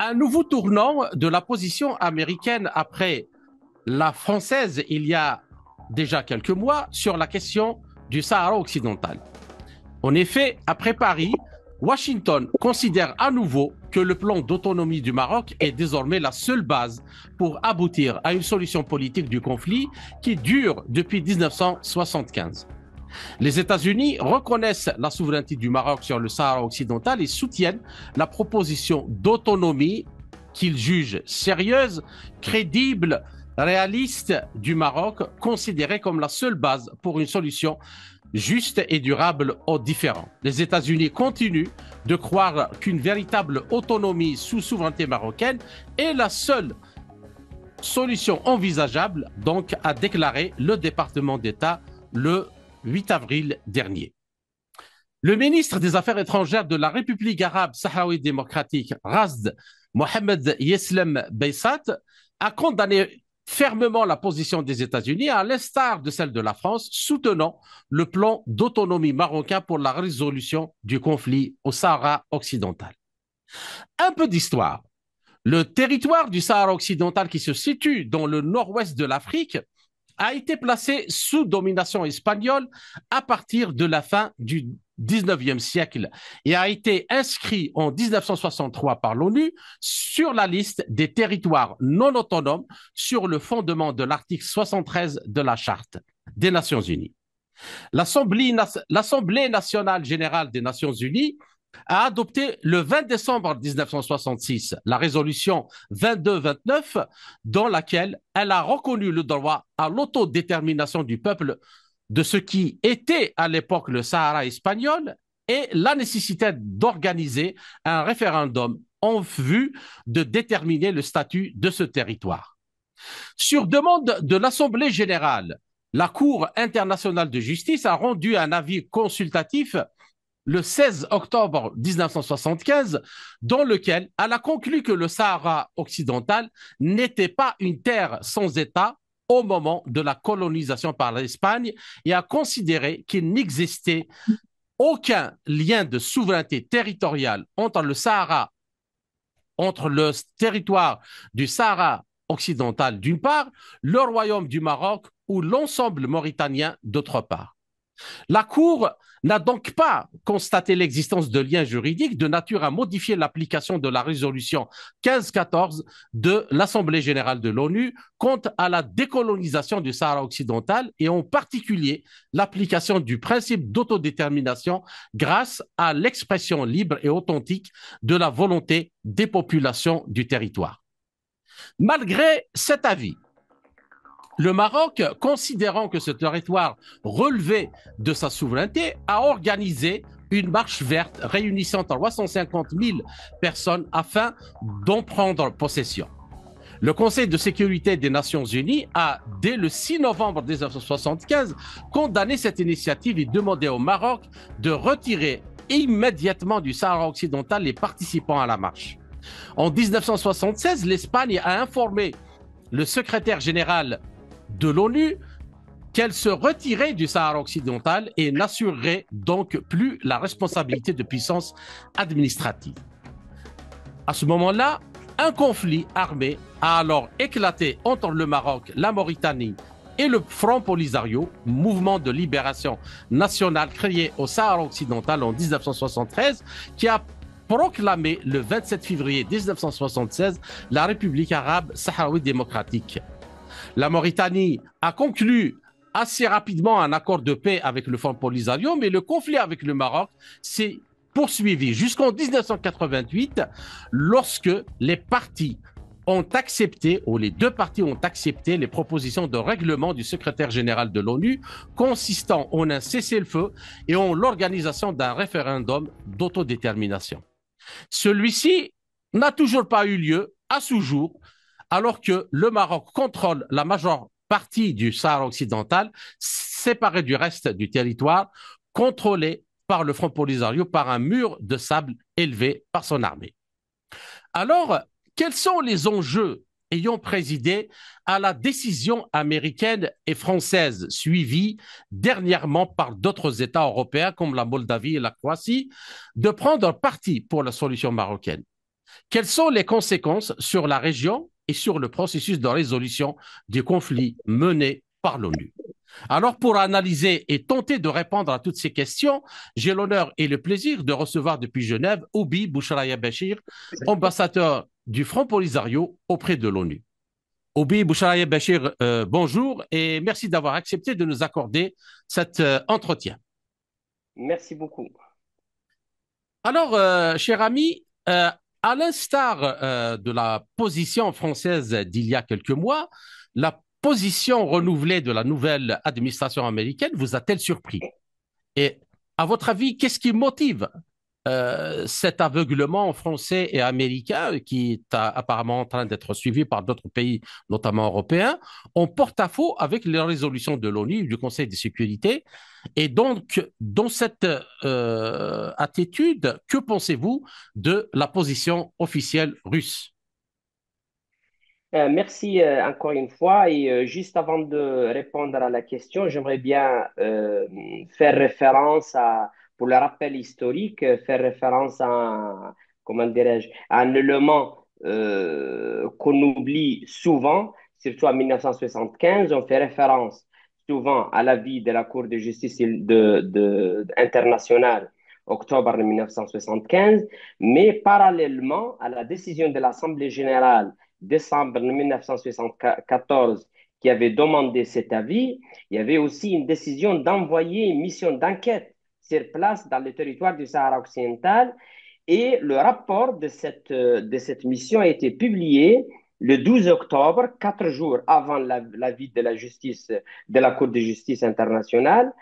Un nouveau tournant de la position américaine après la française il y a déjà quelques mois sur la question du Sahara occidental. En effet, après Paris, Washington considère à nouveau que le plan d'autonomie du Maroc est désormais la seule base pour aboutir à une solution politique du conflit qui dure depuis 1975. Les États-Unis reconnaissent la souveraineté du Maroc sur le Sahara occidental et soutiennent la proposition d'autonomie qu'ils jugent sérieuse, crédible, réaliste du Maroc, considérée comme la seule base pour une solution juste et durable aux différends. Les États-Unis continuent de croire qu'une véritable autonomie sous souveraineté marocaine est la seule solution envisageable, donc a déclaré le département d'État le 8 avril dernier. Le ministre des Affaires étrangères de la République arabe sahraouie démocratique, Razd Mohamed Yeslem Beissat, a condamné fermement la position des États-Unis, à l'instar de celle de la France, soutenant le plan d'autonomie marocain pour la résolution du conflit au Sahara occidental. Un peu d'histoire. Le territoire du Sahara occidental qui se situe dans le nord-ouest de l'Afrique a été placé sous domination espagnole à partir de la fin du 19e siècle et a été inscrit en 1963 par l'ONU sur la liste des territoires non autonomes sur le fondement de l'article 73 de la Charte des Nations Unies. L'Assemblée nationale générale des Nations Unies a adopté le 20 décembre 1966 la résolution 2229 dans laquelle elle a reconnu le droit à l'autodétermination du peuple de ce qui était à l'époque le Sahara espagnol et la nécessité d'organiser un référendum en vue de déterminer le statut de ce territoire. Sur demande de l'Assemblée générale, la Cour internationale de justice a rendu un avis consultatif le 16 octobre 1975, dans lequel elle a conclu que le Sahara occidental n'était pas une terre sans État au moment de la colonisation par l'Espagne et a considéré qu'il n'existait aucun lien de souveraineté territoriale entre le territoire du Sahara occidental d'une part, le Royaume du Maroc ou l'ensemble mauritanien d'autre part. La Cour n'a donc pas constaté l'existence de liens juridiques de nature à modifier l'application de la résolution 1514 de l'Assemblée générale de l'ONU quant à la décolonisation du Sahara occidental et en particulier l'application du principe d'autodétermination grâce à l'expression libre et authentique de la volonté des populations du territoire. Malgré cet avis, le Maroc, considérant que ce territoire relevait de sa souveraineté, a organisé une marche verte réunissant 350 000 personnes afin d'en prendre possession. Le Conseil de sécurité des Nations Unies a, dès le 6 novembre 1975, condamné cette initiative et demandé au Maroc de retirer immédiatement du Sahara occidental les participants à la marche. En 1976, l'Espagne a informé le secrétaire général de l'ONU qu'elle se retirait du Sahara occidental et n'assurerait donc plus la responsabilité de puissance administrative. À ce moment-là, un conflit armé a alors éclaté entre le Maroc, la Mauritanie et le Front Polisario, mouvement de libération nationale créé au Sahara occidental en 1973, qui a proclamé le 27 février 1976 la République arabe sahraoui démocratique. La Mauritanie a conclu assez rapidement un accord de paix avec le Front Polisario, mais le conflit avec le Maroc s'est poursuivi jusqu'en 1988, lorsque les partis ont accepté, ou les deux parties ont accepté les propositions de règlement du secrétaire général de l'ONU, consistant en un cessez-le-feu et en l'organisation d'un référendum d'autodétermination. Celui-ci n'a toujours pas eu lieu à ce jour, alors que le Maroc contrôle la majeure partie du Sahara occidental, séparé du reste du territoire, contrôlé par le Front Polisario par un mur de sable élevé par son armée. Alors, quels sont les enjeux ayant présidé à la décision américaine et française suivie dernièrement par d'autres États européens comme la Moldavie et la Croatie de prendre parti pour la solution marocaine? Quelles sont les conséquences sur la région et sur le processus de résolution du conflit mené par l'ONU? Alors, pour analyser et tenter de répondre à toutes ces questions, j'ai l'honneur et le plaisir de recevoir depuis Genève Oubi Bouchraya Bachir, ambassadeur du Front Polisario auprès de l'ONU. Oubi Bouchraya Bachir, bonjour et merci d'avoir accepté de nous accorder cet entretien. Merci beaucoup. Alors, cher ami, à l'instar de la position française d'il y a quelques mois, la position renouvelée de la nouvelle administration américaine vous a-t-elle surpris? Et à votre avis, qu'est-ce qui motive cet aveuglement français et américain qui est apparemment en train d'être suivi par d'autres pays, notamment européens, en porte-à-faux avec les résolutions de l'ONU, du Conseil de sécurité. Et donc, dans cette attitude, que pensez-vous de la position officielle russe? Merci encore une fois. Et juste avant de répondre à la question, j'aimerais bien faire référence à, pour le rappel historique, faire référence à, comment dirais-je, à un élément qu'on oublie souvent, surtout en 1975. On fait référence souvent à l'avis de la Cour de justice internationale, octobre 1975, mais parallèlement à la décision de l'Assemblée générale décembre 1974 qui avait demandé cet avis, il y avait aussi une décision d'envoyer une mission d'enquête sur place dans le territoire du Sahara occidental. Et le rapport de cette mission a été publié le 12 octobre, 4 jours avant l'avis de la justice, de la Cour de justice internationale,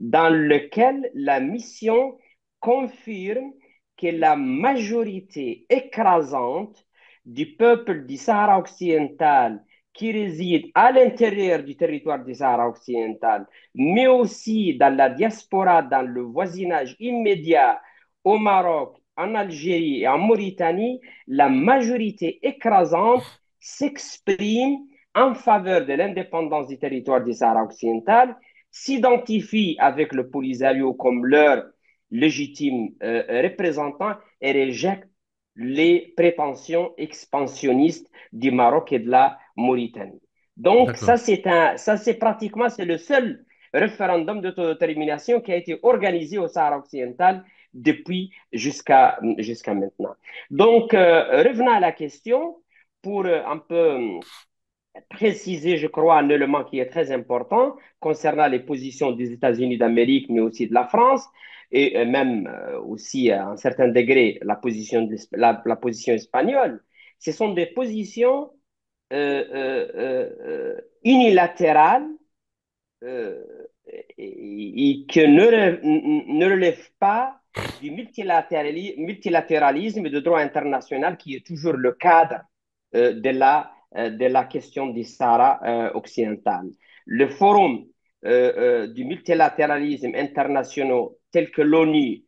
dans lequel la mission confirme que la majorité écrasante du peuple du Sahara occidental qui réside à l'intérieur du territoire du Sahara occidental, mais aussi dans la diaspora, dans le voisinage immédiat au Maroc, en Algérie et en Mauritanie, la majorité écrasante s'exprime en faveur de l'indépendance du territoire du Sahara occidental, s'identifie avec le Polisario comme leur légitime représentant et rejette les prétentions expansionnistes du Maroc et de la Mauritanie. Donc, D'accord. ça, c'est pratiquement, c'est le seul référendum d'autodétermination qui a été organisé au Sahara occidental depuis jusqu'à maintenant. Donc, revenons à la question pour un peu préciser, je crois, un élément qui est très important concernant les positions des États-Unis d'Amérique, mais aussi de la France, et même aussi à un certain degré la position espagnole. Ce sont des positions unilatérales euh, et que ne relèvent pas du multilatéralisme et du droit international qui est toujours le cadre de la question du Sahara occidental. Le forum du multilatéralisme international tel que l'ONU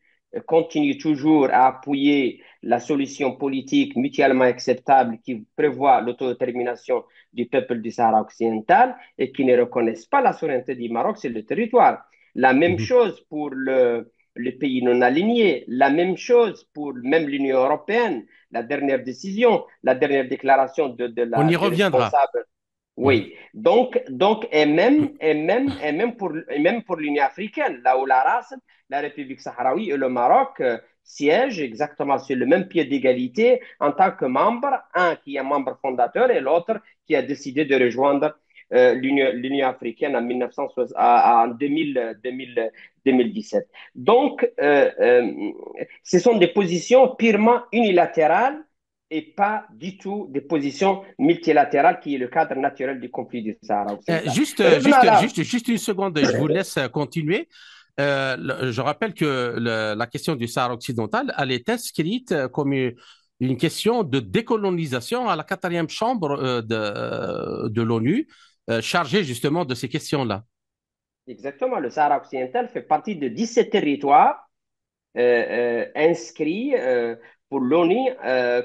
continue toujours à appuyer la solution politique mutuellement acceptable qui prévoit l'autodétermination du peuple du Sahara occidental et qui ne reconnaissent pas la souveraineté du Maroc sur le territoire. La même Mhm. chose pour le pays non alignés, la même chose pour même l'Union européenne, la dernière décision, la dernière déclaration On y du reviendra. responsable. Mhm. Oui, donc et même pour l'Union africaine, là où la race, la République sahraoui et le Maroc siègent exactement sur le même pied d'égalité en tant que membre, un qui est membre fondateur et l'autre qui a décidé de rejoindre l'Union africaine en, 1960 en 2017. Donc, ce sont des positions purement unilatérales et pas du tout des positions multilatérales qui est le cadre naturel du conflit du Sahara occidental. Revenons là. Juste une seconde, je vous laisse continuer. Je rappelle que la question du Sahara occidental, elle est inscrite comme une question de décolonisation à la quatrième chambre de l'ONU, chargée justement de ces questions-là. Exactement, le Sahara occidental fait partie de 17 territoires inscrits pour l'ONU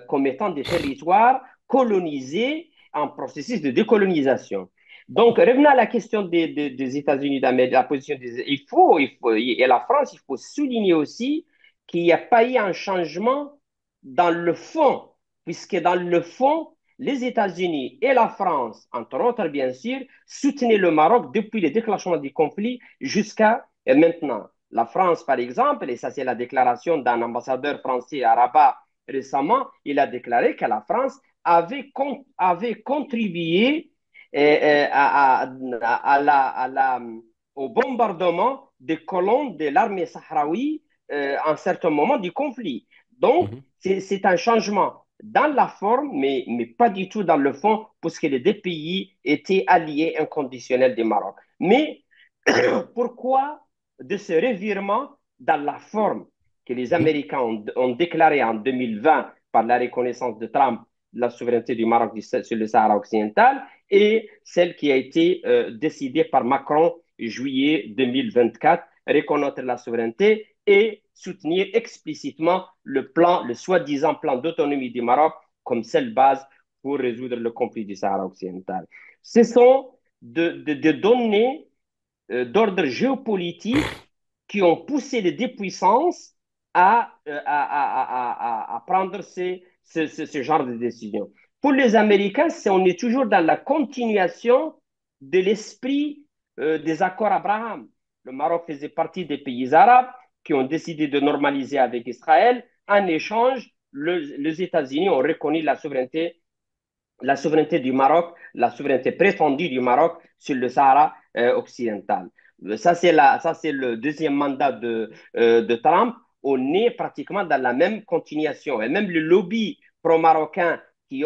comme étant des territoires colonisés en processus de décolonisation. Donc, revenons à la question des États-Unis d'Amérique, la position et la France, il faut souligner aussi qu'il n'y a pas eu un changement dans le fond puisque dans le fond, les États-Unis et la France, entre autres bien sûr, soutenaient le Maroc depuis le déclenchement du conflit jusqu'à maintenant. La France, par exemple, et ça c'est la déclaration d'un ambassadeur français à Rabat récemment, il a déclaré que la France avait contribué au bombardement des colonnes de l'armée sahraoui à un certain moment du conflit. Donc, Mhm. c'est un changement dans la forme, mais pas du tout dans le fond, puisque les deux pays étaient alliés inconditionnels du Maroc. Mais pourquoi de ce revirement dans la forme que les Mhm. Américains ont déclaré en 2020 par la reconnaissance de Trump de la souveraineté du Maroc sur le Sahara occidental et celle qui a été décidée par Macron juillet 2024, reconnaître la souveraineté et soutenir explicitement le plan, le soi-disant plan d'autonomie du Maroc comme seule base pour résoudre le conflit du Sahara occidental. Ce sont de données d'ordre géopolitique qui ont poussé les deux puissances à prendre ce genre de décision. Pour les Américains, on est toujours dans la continuation de l'esprit des accords Abraham. Le Maroc faisait partie des pays arabes qui ont décidé de normaliser avec Israël. En échange, les États-Unis ont reconnu la souveraineté du Maroc, la souveraineté prétendue du Maroc sur le Sahara occidental. Ça, c'est le deuxième mandat de Trump. On est pratiquement dans la même continuation. Et même le lobby pro-marocain qui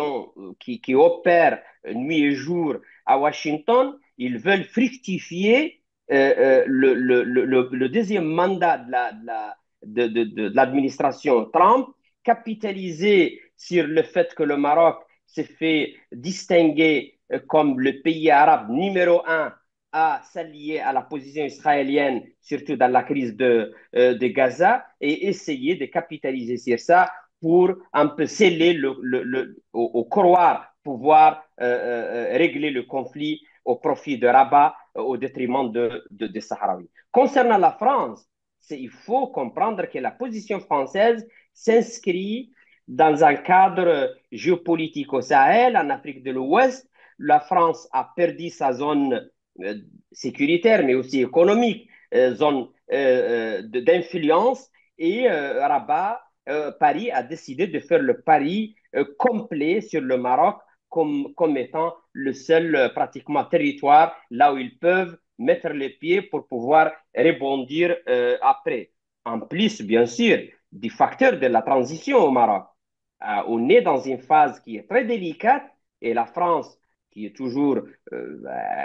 opère nuit et jour à Washington, ils veulent fructifier le deuxième mandat de l'administration Trump, capitaliser sur le fait que le Maroc s'est fait distinguer comme le pays arabe numéro un à s'allier à la position israélienne, surtout dans la crise de Gaza, et essayer de capitaliser sur ça pour un peu sceller au couloir, pouvoir régler le conflit au profit de Rabat, au détriment des Sahraouis. Concernant la France, il faut comprendre que la position française s'inscrit dans un cadre géopolitique au Sahel, en Afrique de l'Ouest. La France a perdu sa zone sécuritaire, mais aussi économique, zone d'influence. Et Rabat, Paris a décidé de faire le pari complet sur le Maroc comme étant le seul pratiquement territoire là où ils peuvent mettre les pieds pour pouvoir rebondir après. En plus, bien sûr, du facteur de la transition au Maroc. On est dans une phase qui est très délicate et la France, qui est toujours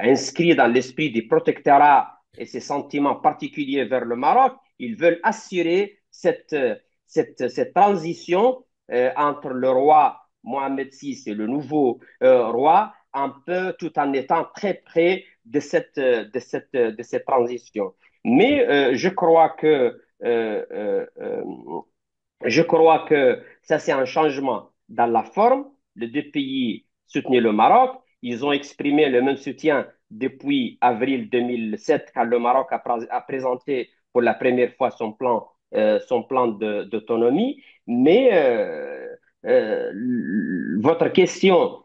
inscrite dans l'esprit du protectorat et ses sentiments particuliers vers le Maroc, ils veulent assurer cette transition entre le roi Mohamed VI et le nouveau roi, un peu tout en étant très près de cette transition. Mais je crois que ça, c'est un changement dans la forme. Les deux pays soutenaient le Maroc. Ils ont exprimé le même soutien depuis avril 2007, quand le Maroc a présenté pour la première fois son plan d'autonomie. Mais votre question,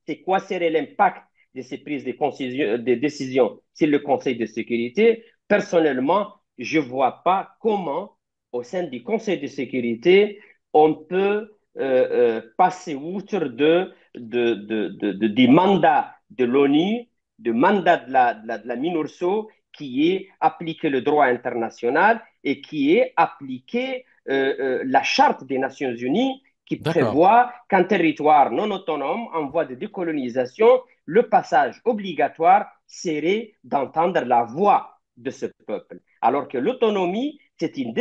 c'est quoi serait l'impact de ces prises de décisions sur le Conseil de sécurité? Personnellement, je ne vois pas comment, au sein du Conseil de sécurité, on peut passer outre du mandat de l'ONU, du mandat de la MINURSO, qui est appliquer le droit international et qui est appliquer la charte des Nations Unies qui D'accord. prévoit qu'un territoire non autonome en voie de décolonisation, le passage obligatoire serait d'entendre la voix de ce peuple. Alors que l'autonomie, c'est une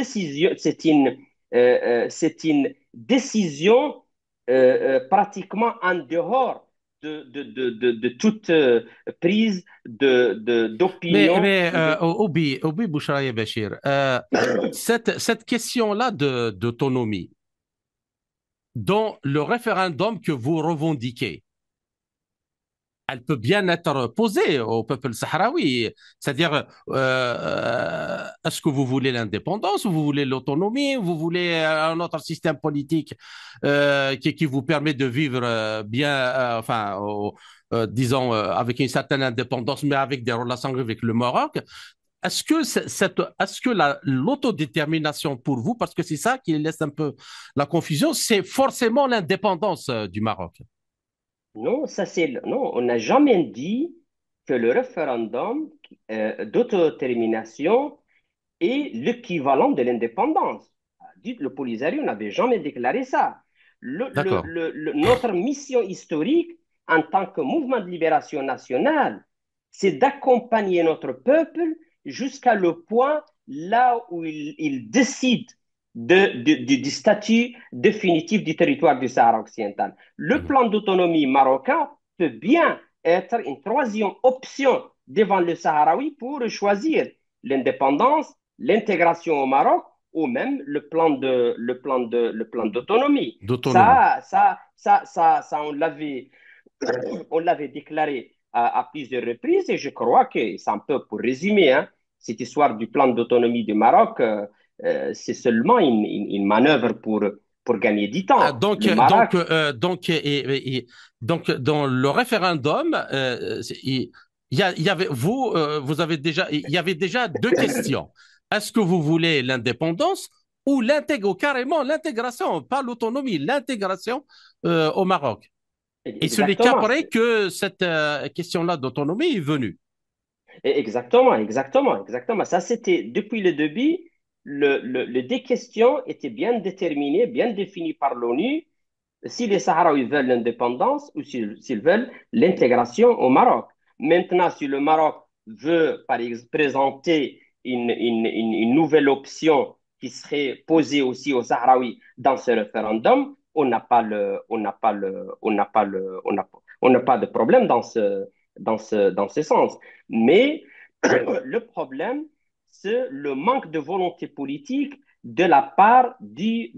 décision pratiquement en dehors de toute prise d'opinion Mais ou de... Obi Bouchraye Bachir, cette question-là d'autonomie, dans le référendum que vous revendiquez, elle peut bien être posée au peuple sahraoui. C'est-à-dire, est-ce que vous voulez l'indépendance, vous voulez l'autonomie, vous voulez un autre système politique qui vous permet de vivre bien, enfin, disons, avec une certaine indépendance, mais avec des relations avec le Maroc. Est-ce que l'autodétermination pour vous, parce que c'est ça qui laisse un peu la confusion, c'est forcément l'indépendance du Maroc? Non, non, on n'a jamais dit que le référendum d'autodétermination est l'équivalent de l'indépendance. Dites, le Polisario n'avait jamais déclaré ça. D'accord. Notre mission historique en tant que mouvement de libération nationale, c'est d'accompagner notre peuple jusqu'à le point là où il décide du statut définitif du territoire du Sahara occidental. Le Mhm. plan d'autonomie marocain peut bien être une troisième option devant le Sahraoui pour choisir l'indépendance, l'intégration au Maroc ou même le plan d'autonomie. D'autonomie. On l'avait déclaré à plusieurs reprises et je crois que c'est un peu pour résumer, hein, cette histoire du plan d'autonomie du Maroc, c'est seulement une manœuvre pour gagner du Ah, temps. Donc, Le Maroc, donc, dans le référendum, il y avait, vous avez déjà, il y avait déjà deux questions. Est-ce que vous voulez l'indépendance ou carrément l'intégration, pas l'autonomie, l'intégration au Maroc? Et ce n'est exactement, qu'après que cette question-là d'autonomie est venue. exactement. Ça, c'était depuis le début, les deux questions étaient bien déterminées, bien définies par l'ONU si les Sahraouis veulent l'indépendance ou s'ils veulent l'intégration au Maroc. Maintenant, si le Maroc veut, par exemple, présenter une nouvelle option qui serait posée aussi aux Sahraouis dans ce référendum, on n'a pas de problème dans ce sens. Mais le problème, c'est le manque de volonté politique de la part du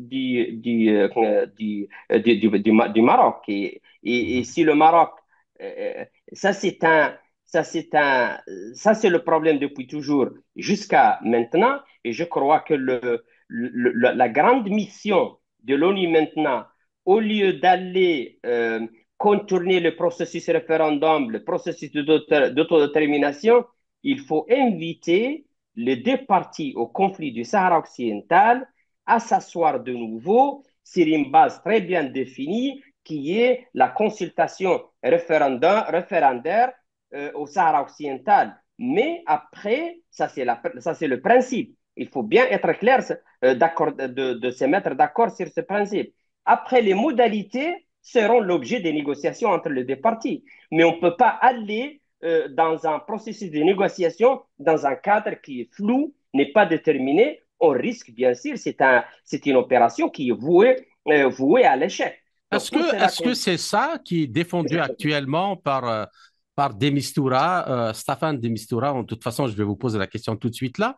Maroc. Et Mhm. si le Maroc, euh, ça c'est un, ça c'est le problème depuis toujours jusqu'à maintenant. Et je crois que la grande mission de l'ONU maintenant, au lieu d'aller contourner le processus référendum, le processus d'autodétermination, il faut inviter les deux parties au conflit du Sahara occidental à s'asseoir de nouveau sur une base très bien définie qui est la consultation référendaire au Sahara occidental. Mais après, ça c'est le principe. Il faut bien être clair de se mettre d'accord sur ce principe. Après, les modalités seront l'objet des négociations entre les deux parties. Mais on ne peut pas aller dans un processus de négociation, dans un cadre qui est flou, n'est pas déterminé. On risque, bien sûr, c'est une opération qui est vouée à l'échec. Donc, pour cela Est-ce que qu'on... c'est ça qui est défendu actuellement par De Mistura, Staffan De Mistura? De toute façon, je vais vous poser la question tout de suite là,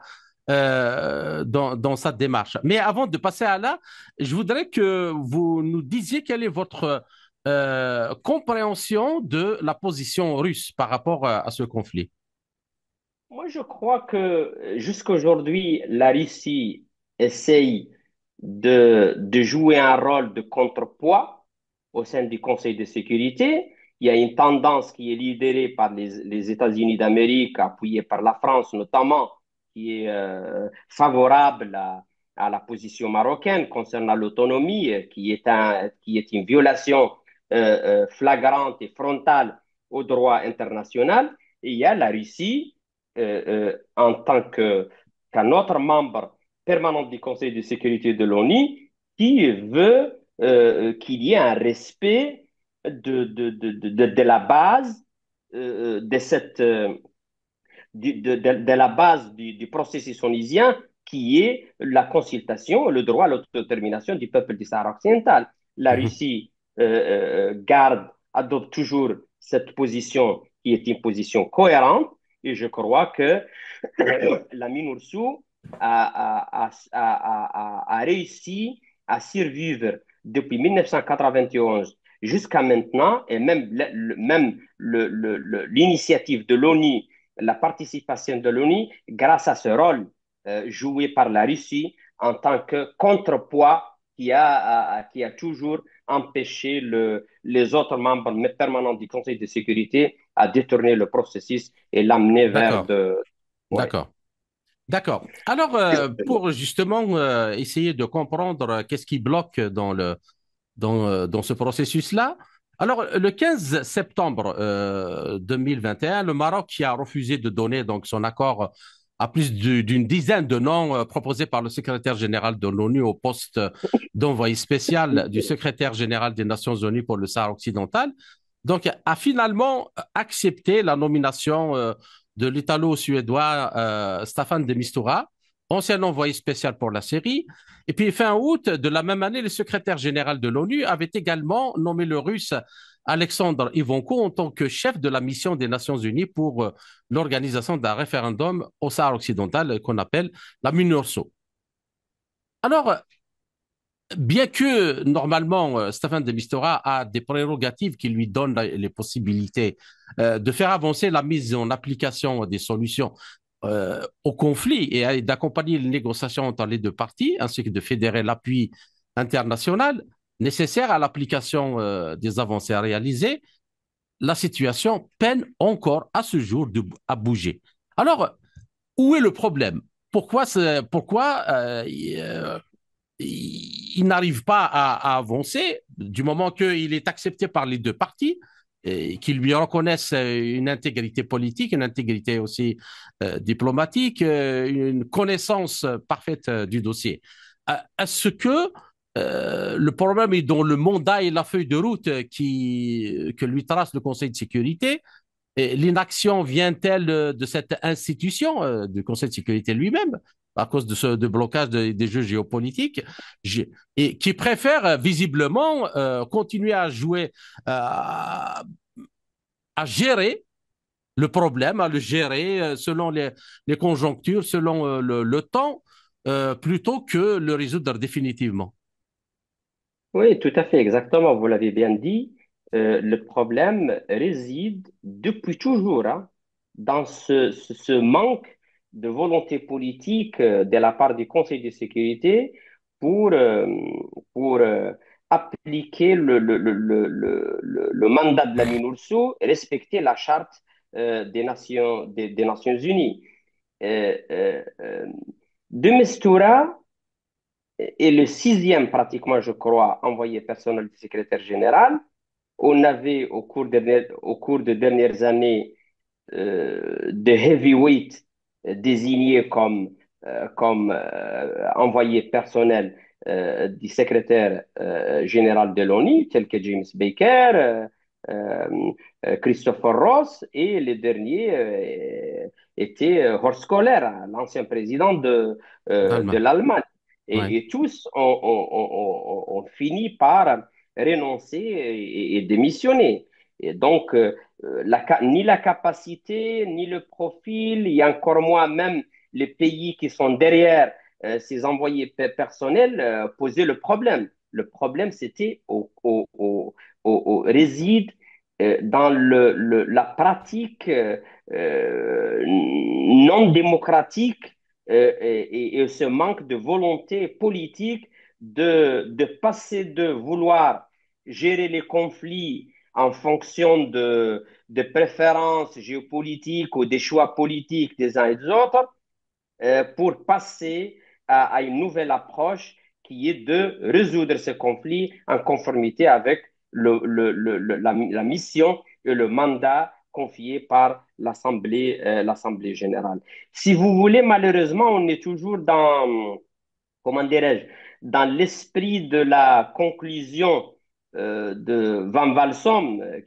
dans sa démarche. Mais avant de passer à là, je voudrais que vous nous disiez quelle est votre compréhension de la position russe par rapport à ce conflit. Moi, je crois que jusqu'à aujourd'hui, la Russie essaye de jouer un rôle de contrepoids au sein du Conseil de sécurité. Il y a une tendance qui est lidérée par les États-Unis d'Amérique, appuyée par la France notamment, qui est favorable à la position marocaine concernant l'autonomie, qui est une violation flagrante et frontale au droit international. Et il y a la Russie en tant qu'un autre membre permanent du Conseil de sécurité de l'ONU qui veut qu'il y ait un respect de la base de cette de la base du processus onusien qui est la consultation, le droit à l'autodétermination du peuple du Sahara occidental. La Mhm. Russie adopte toujours cette position qui est une position cohérente et je crois que la MINURSO a réussi à survivre depuis 1991 jusqu'à maintenant, et même, l'initiative de l'ONU, la participation de l'ONU, grâce à ce rôle joué par la Russie en tant que contrepoids qui a toujours empêché les autres membres permanents du Conseil de sécurité à détourner le processus et l'amener vers D'accord, de... Ouais. d'accord. D'accord. Alors, pour justement essayer de comprendre qu'est-ce qui bloque dans ce processus-là, alors le 15 septembre 2021, le Maroc qui a refusé de donner donc son accord à plus d'une dizaine de noms proposés par le secrétaire général de l'ONU au poste d'envoyé spécial du secrétaire général des Nations Unies pour le Sahara occidental, donc a finalement accepté la nomination de l'Italo-suédois Staffan de Mistura, ancien envoyé spécial pour la Syrie. Et puis, fin août de la même année, le secrétaire général de l'ONU avait également nommé le Russe Alexandre Ivanko en tant que chef de la mission des Nations Unies pour l'organisation d'un référendum au Sahara occidental qu'on appelle la MINURSO. Alors, bien que normalement Staffan de Mistura a des prérogatives qui lui donnent les possibilités de faire avancer la mise en application des solutions au conflit et d'accompagner les négociations entre les deux parties, ainsi que de fédérer l'appui international nécessaire à l'application des avancées à réaliser, la situation peine encore à ce jour à bouger. Alors, où est le problème? Pourquoi il n'arrive pas à avancer du moment qu'il est accepté par les deux parties et qu'ils lui reconnaissent une intégrité politique, une intégrité aussi diplomatique, une connaissance parfaite du dossier. Est-ce que le problème est dans le mandat et la feuille de route que lui trace le Conseil de sécurité? L'inaction vient-elle de cette institution, du Conseil de sécurité lui-même, à cause de blocage des jeux géopolitiques, et qui préfère visiblement continuer à jouer, à gérer le problème, à le gérer selon les conjonctures, selon le temps, plutôt que le résoudre définitivement. Oui, tout à fait, exactement. Vous l'avez bien dit. Le problème réside depuis toujours hein, dans ce manque de volonté politique de la part du Conseil de sécurité pour, euh, pour appliquer le mandat de la MINURSO et respecter la charte des Nations Unies. Euh, euh, euh, de Mistura, et le sixième, pratiquement, je crois, envoyé personnel du secrétaire général. On avait, au cours des dernières années, de heavyweight désignés comme envoyé personnel du secrétaire général de l'ONU, tel que James Baker, Christopher Ross, et le dernier était Horst Kohler, l'ancien président de Allemagne. l'Allemagne. Ouais. Et tous ont fini par renoncer et démissionner. Et donc, ni la capacité, ni le profil, et encore moins même les pays qui sont derrière ces envoyés personnels posaient le problème. Le problème, c'était réside dans la pratique non démocratique et ce manque de volonté politique de passer de vouloir gérer les conflits en fonction de préférences géopolitiques ou des choix politiques des uns et des autres, pour passer à une nouvelle approche qui est de résoudre ce conflit en conformité avec la mission et le mandat confié par l'Assemblée générale. Si vous voulez, malheureusement, on est toujours dans, comment dirais-je, dans l'esprit de la conclusion de Van Walsom, euh,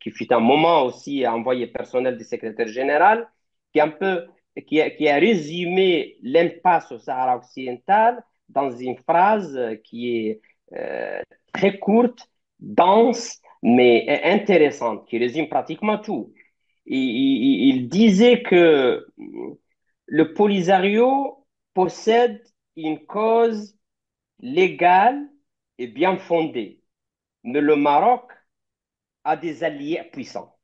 qui fut un moment aussi envoyé personnel du secrétaire général, qui, un peu, qui a résumé l'impasse au Sahara occidental dans une phrase qui est euh, très courte, dense, mais intéressante, qui résume pratiquement tout. Il disait que le Polisario possède une cause légale est bien fondée, mais le Maroc a des alliés puissants.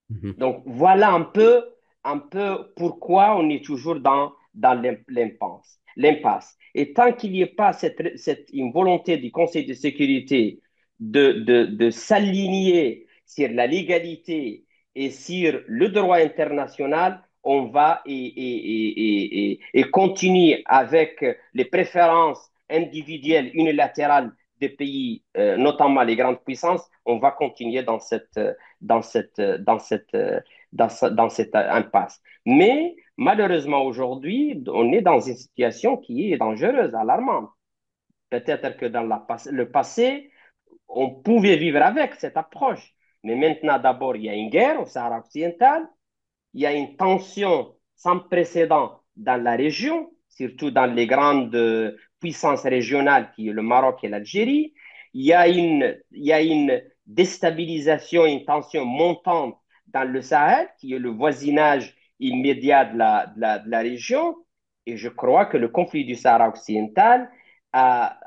Mhm. Donc voilà un peu pourquoi on est toujours dans l'impasse. Et tant qu'il n'y a pas une volonté du Conseil de sécurité de s'aligner sur la légalité et sur le droit international, on va et continuer avec les préférences individuelles unilatérales des pays, notamment les grandes puissances, on va continuer dans cette, dans cette, dans cette impasse. Mais malheureusement, aujourd'hui, on est dans une situation qui est dangereuse, alarmante. Peut-être que dans le passé, on pouvait vivre avec cette approche. Mais maintenant, d'abord, il y a une guerre au Sahara occidental, il y a une tension sans précédent dans la région, surtout dans les grandes puissances régionales qui est le Maroc et l'Algérie. Il y a une déstabilisation, une tension montante dans le Sahel, qui est le voisinage immédiat de la région. Et je crois que le conflit du Sahara occidental a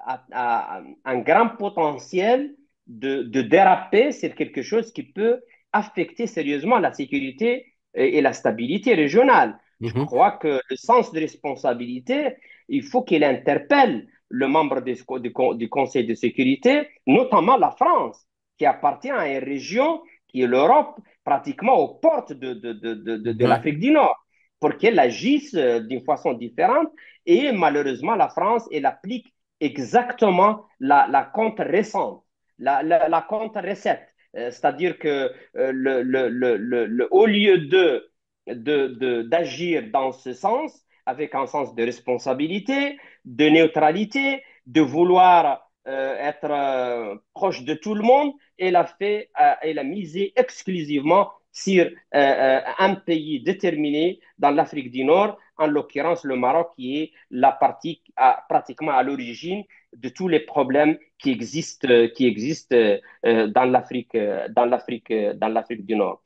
un grand potentiel de déraper. C'est quelque chose qui peut affecter sérieusement la sécurité et la stabilité régionale. Je Mhm. crois que le sens de responsabilité, il faut qu'il interpelle le membre du Conseil de sécurité, notamment la France, qui appartient à une région qui est l'Europe, pratiquement aux portes de Ouais. l'Afrique du Nord, pour qu'elle agisse d'une façon différente. Et malheureusement, la France, elle applique exactement la contre-récente, la contre-recette. C'est-à-dire que au lieu d'agir dans ce sens, avec un sens de responsabilité, de neutralité, de vouloir être proche de tout le monde, elle a misé exclusivement sur un pays déterminé dans l'Afrique du Nord, en l'occurrence le Maroc, qui est la partie pratiquement à l'origine de tous les problèmes qui existent dans l'Afrique du Nord.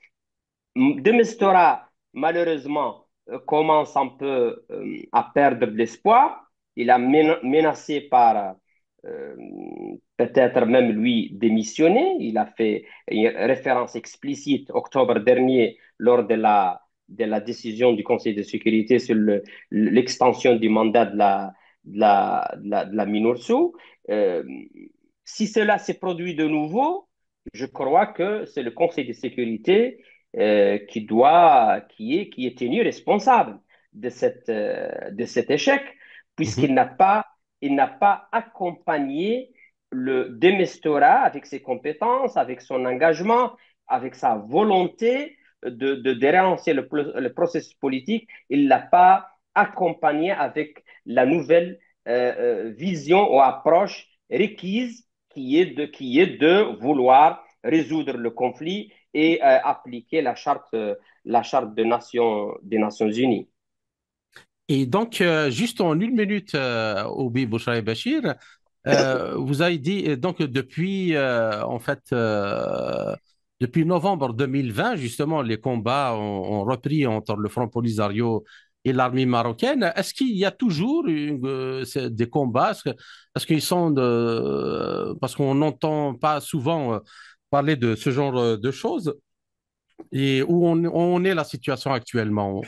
De Mistura, malheureusement, commence un peu à perdre de l'espoir. Il a menacé par euh, peut-être même lui démissionner. Il a fait une référence explicite octobre dernier lors de la décision du Conseil de sécurité sur l'extension du mandat de la MINURSO. Euh, si cela s'est produit de nouveau, je crois que c'est le Conseil de sécurité qui est tenu responsable de cet échec, Mhm. il n'a pas accompagné le Demestora avec ses compétences, avec son engagement, avec sa volonté de relancer le processus politique. Il ne l'a pas accompagné avec la nouvelle vision ou approche requise qui est de vouloir résoudre le conflit et appliquer la charte des Nations Unies. Et donc, juste en une minute, Obi Bouchra Bachir, vous avez dit donc depuis en fait depuis novembre 2020 justement les combats ont repris entre le Front Polisario et l'armée marocaine. Est-ce qu'il y a toujours des combats? Est-ce qu'ils sont parce qu'on n'entend pas souvent parler de ce genre de choses et où on est la situation actuellement?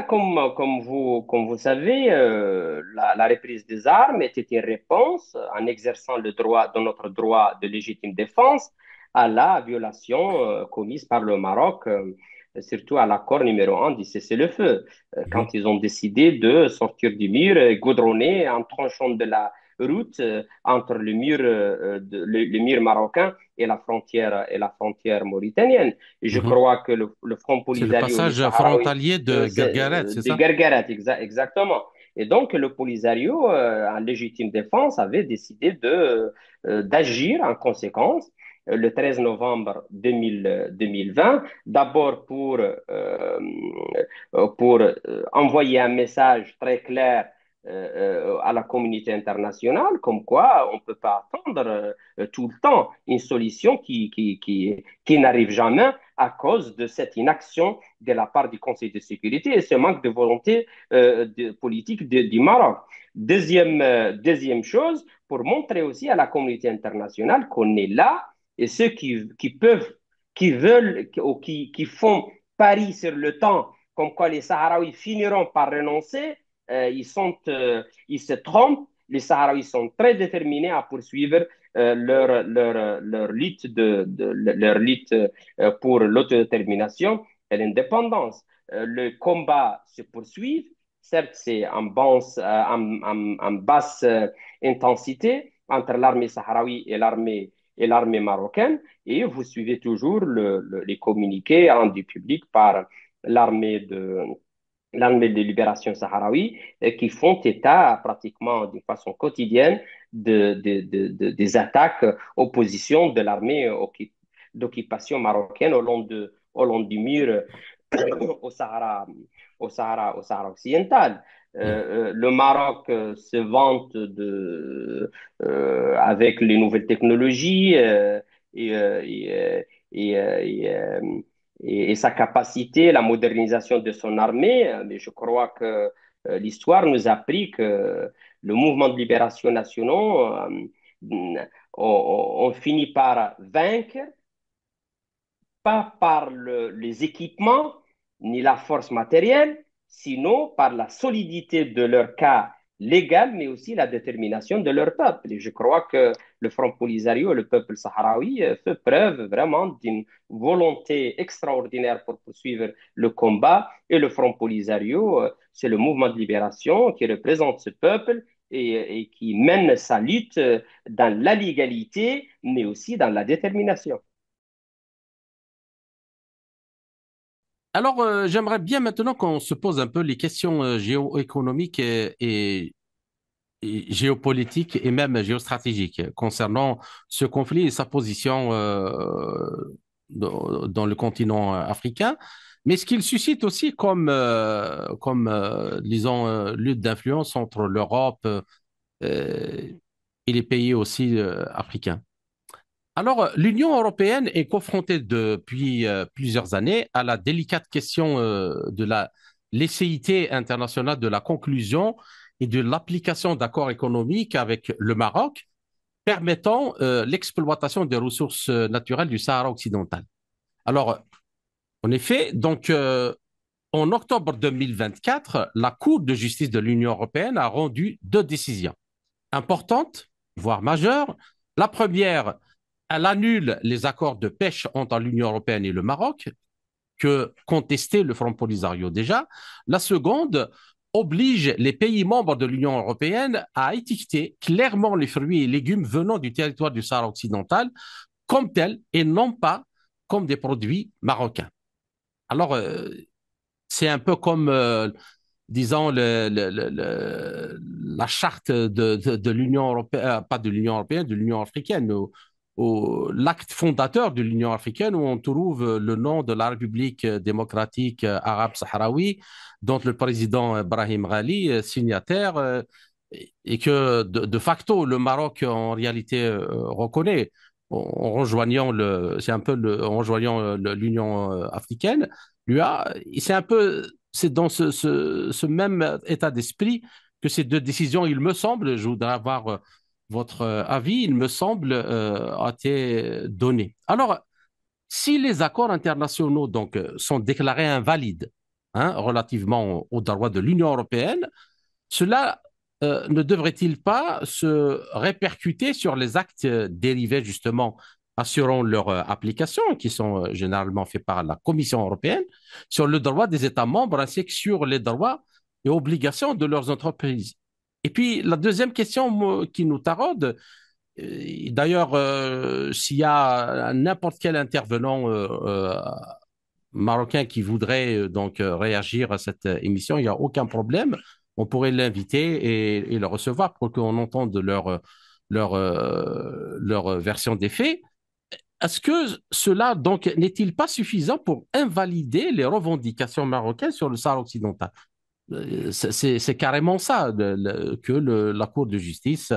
Comme vous savez, la reprise des armes était une réponse en exerçant notre droit de légitime défense à la violation commise par le Maroc, surtout à l'accord numéro un du cessez-le-feu, Mhm, quand ils ont décidé de sortir du mur goudronné en tranchant de la route entre le mur marocain et la frontière mauritanienne. Je mhm. crois que le Front C'est le Polisario et les passage Sahraouis frontalier de Guergueret, c'est de ça? Guerguerat, exactement. Et donc, le Polisario, en légitime défense, avait décidé d'agir en conséquence le 13 novembre 2020, d'abord pour envoyer un message très clair à la communauté internationale, comme quoi on ne peut pas attendre tout le temps une solution qui n'arrive jamais à cause de cette inaction de la part du Conseil de sécurité et ce manque de volonté politique du Maroc. Deuxième chose, pour montrer aussi à la communauté internationale qu'on est là et ceux qui peuvent, qui veulent ou qui font pari sur le temps, comme quoi les Sahraouis finiront par renoncer, ils se trompent. Les Sahraouis sont très déterminés à poursuivre leur lutte, leur lutte pour l'autodétermination et l'indépendance. Le combat se poursuit. Certes, c'est en basse intensité entre l'armée sahraoui et l'armée marocaine. Et vous suivez toujours les communiqués rendus publics par l'armée de, l'armée de libération sahraoui qui font état pratiquement d'une façon quotidienne des attaques aux positions de l'armée d'occupation marocaine au long du mur au Sahara, au Sahara occidental. Le Maroc se vante avec les nouvelles technologies et, euh, et, euh, et, euh, et, euh, et sa capacité, la modernisation de son armée. Mais je crois que l'histoire nous a appris que le mouvement de libération nationaux, on finit par vaincre pas par les équipements ni la force matérielle, sinon par la solidité de leur cas légal, mais aussi la détermination de leur peuple. Et je crois que le Front Polisario, le peuple sahraoui, fait preuve vraiment d'une volonté extraordinaire pour poursuivre le combat. Et le Front Polisario, c'est le mouvement de libération qui représente ce peuple et qui mène sa lutte dans la légalité, mais aussi dans la détermination. Alors, j'aimerais bien maintenant qu'on se pose un peu les questions géoéconomiques et géopolitiques et même géostratégiques concernant ce conflit et sa position dans le continent africain, mais ce qu'il suscite aussi disons, lutte d'influence entre l'Europe et les pays aussi africains. Alors, l'Union européenne est confrontée depuis plusieurs années à la délicate question de la lecéité internationale de la conclusion et de l'application d'accords économiques avec le Maroc permettant l'exploitation des ressources naturelles du Sahara occidental. Alors, en effet, donc, en octobre 2024, la Cour de justice de l'Union européenne a rendu deux décisions importantes, voire majeures. La première, elle annule les accords de pêche entre l'Union européenne et le Maroc, que contestait le Front Polisario déjà. La seconde oblige les pays membres de l'Union européenne à étiqueter clairement les fruits et légumes venant du territoire du Sahara occidental comme tels et non pas comme des produits marocains. Alors, c'est un peu comme, disons, la charte de l'Union européenne, pas de l'Union européenne, de l'Union africaine, l'acte fondateur de l'Union africaine où on trouve le nom de la République démocratique arabe sahraoui, dont le président Brahim Ghali est signataire, et que de facto le Maroc en réalité reconnaît en rejoignant c'est un peu en rejoignant l'Union africaine, l'UA, c'est un peu, c'est dans ce même état d'esprit que ces deux décisions, il me semble, je voudrais avoir votre avis, il me semble, a été donné. Alors, si les accords internationaux donc sont déclarés invalides relativement aux droits de l'Union européenne, cela ne devrait-il pas se répercuter sur les actes dérivés justement assurant leur application, qui sont généralement faits par la Commission européenne, sur le droit des États membres ainsi que sur les droits et obligations de leurs entreprises? Et puis, la deuxième question qui nous taraude, d'ailleurs, s'il y a n'importe quel intervenant marocain qui voudrait donc réagir à cette émission, il n'y a aucun problème. On pourrait l'inviter et le recevoir pour qu'on entende leur version des faits. Est-ce que cela donc n'est-il pas suffisant pour invalider les revendications marocaines sur le Sahara occidental? C'est carrément ça que la Cour de justice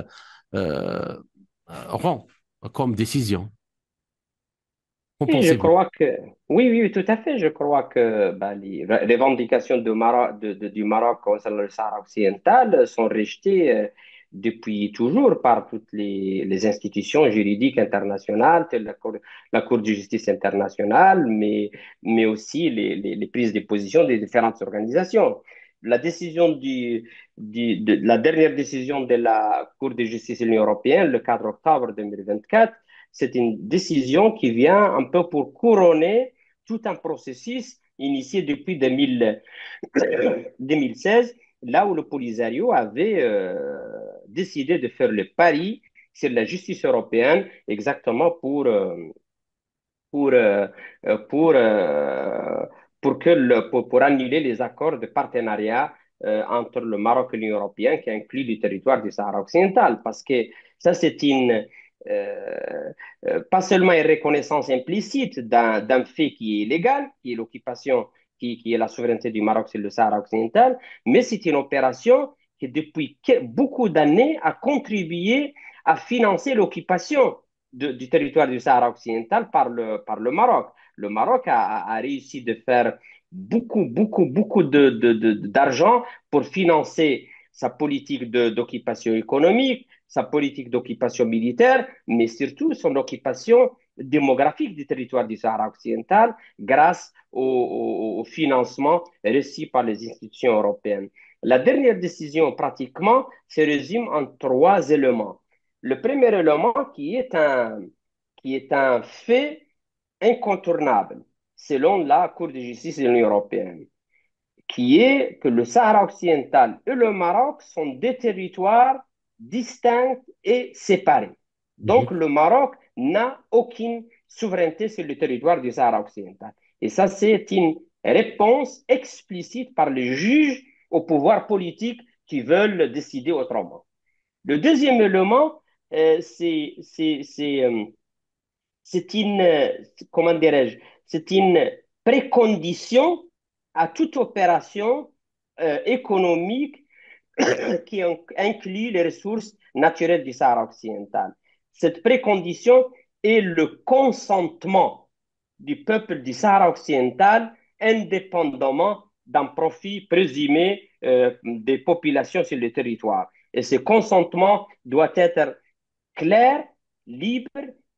euh, rend comme décision. Qu'en Oui, je pensez-vous? crois que, oui, oui, tout à fait. Je crois que bah, les revendications du Maroc concernant le Sahara occidental sont rejetées depuis toujours par toutes les institutions juridiques internationales, telles la Cour de justice internationale, mais aussi les prises de position des différentes organisations. La décision la dernière décision de la Cour de justice de l'Union européenne, le 4 octobre 2024, c'est une décision qui vient un peu pour couronner tout un processus initié depuis 2016, là où le Polisario avait décidé de faire le pari sur la justice européenne exactement pour, euh, pour, euh, pour annuler les accords de partenariat entre le Maroc et l'Union européenne qui inclut le territoire du Sahara occidental. Parce que ça, c'est euh, pas seulement une reconnaissance implicite d'un fait qui est illégal, qui est l'occupation, qui est la souveraineté du Maroc sur le Sahara occidental, mais c'est une opération qui, depuis beaucoup d'années, a contribué à financer l'occupation du territoire du Sahara occidental par le Maroc. Le Maroc a réussi de faire beaucoup d'argent pour financer sa politique d'occupation économique, sa politique d'occupation militaire, mais surtout son occupation démographique du territoire du Sahara occidental grâce au financement reçu par les institutions européennes. La dernière décision, pratiquement, se résume en trois éléments. Le premier élément qui est un fait incontournable selon la Cour de justice de l'Union européenne, qui est que le Sahara occidental et le Maroc sont des territoires distincts et séparés. Donc Mhm. le Maroc n'a aucune souveraineté sur le territoire du Sahara occidental. Et ça, c'est une réponse explicite par les juges au pouvoir politique qui veulent décider autrement. Le deuxième élément, euh, c'est c'est- c'est, euh, c'est une, comment dirais-je, c'est une précondition à toute opération économique qui inclut les ressources naturelles du Sahara occidental. Cette précondition est le consentement du peuple du Sahara occidental indépendamment d'un profit présumé des populations sur le territoire. Et ce consentement doit être clair, libre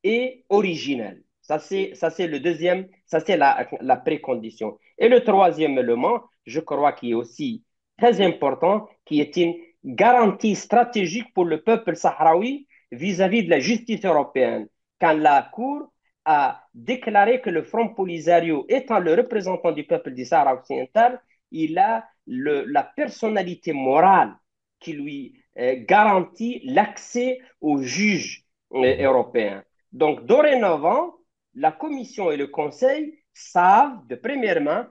et originel. Ça, c'est le deuxième, ça, c'est la précondition. Et le troisième élément, je crois, qui est aussi très important, qui est une garantie stratégique pour le peuple sahraoui vis-à-vis de la justice européenne. Quand la Cour a déclaré que le Front Polisario, étant le représentant du peuple du Sahara occidental, il a la personnalité morale qui lui garantit l'accès aux juges Mhm. européens. Donc, dorénavant, la Commission et le Conseil savent de première main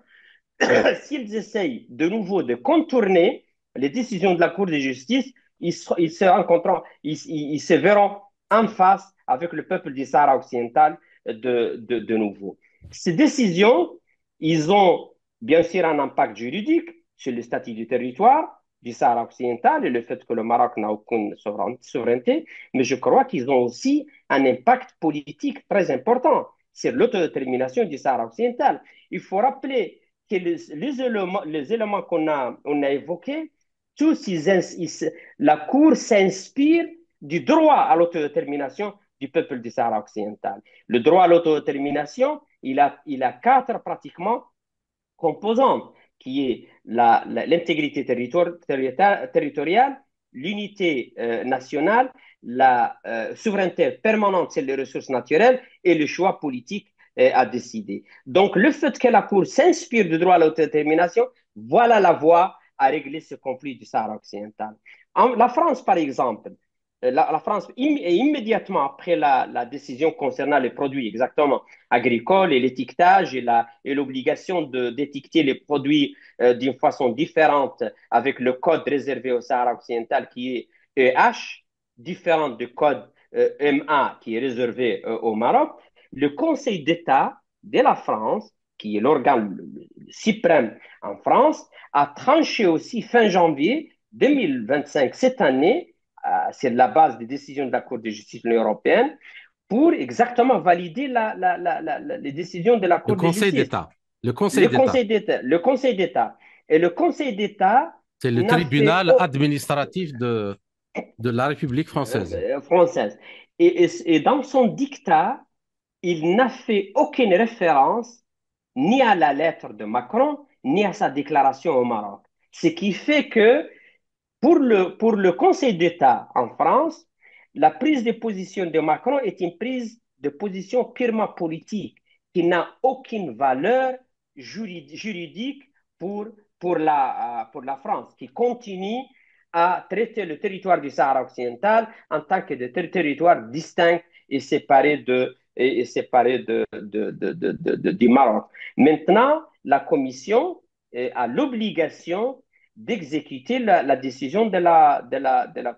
s'ils essayent de nouveau de contourner les décisions de la Cour de justice, ils se rencontreront, ils se verront en face avec le peuple du Sahara occidental de nouveau. Ces décisions, ils ont bien sûr un impact juridique sur le statut du territoire du Sahara occidental et le fait que le Maroc n'a aucune souveraineté, mais je crois qu'ils ont aussi un impact politique très important sur l'autodétermination du Sahara occidental. Il faut rappeler que les éléments on a évoqués, tous, la Cour s'inspire du droit à l'autodétermination du peuple du Sahara occidental. Le droit à l'autodétermination, il a quatre pratiquement composantes, qui est l'intégrité territoriale, l'unité nationale, la souveraineté permanente sur les ressources naturelles et le choix politique à décider. Donc, le fait que la Cour s'inspire du droit à l'autodétermination, voilà la voie à régler ce conflit du Sahara occidental. La France, par exemple, la France, immédiatement après la décision concernant les produits exactement agricoles et l'étiquetage et l'obligation d'étiqueter les produits d'une façon différente avec le code réservé au Sahara occidental qui est EH, différent du code MA qui est réservé au Maroc, le Conseil d'État de la France, qui est l'organe suprême en France a tranché aussi fin janvier 2025, cette année, c'est la base des décisions de la Cour de justice de l'Union européenne, pour exactement valider les décisions de la Le Cour de Conseil justice. d'État. Le Conseil d'État. Le Conseil d'État. Et le Conseil d'État C'est le n'a fait tribunal administratif de la République française. française. Et dans son dictat, il n'a fait aucune référence ni à la lettre de Macron, ni à sa déclaration au Maroc. Ce qui fait que pour le Conseil d'État en France, la prise de position de Macron est une prise de position purement politique qui n'a aucune valeur juridique pour, pour la France, qui continue à traiter le territoire du Sahara occidental en tant que de territoire distinct et séparé, et séparé du Maroc. Maintenant, la Commission a l'obligation d'exécuter la décision de la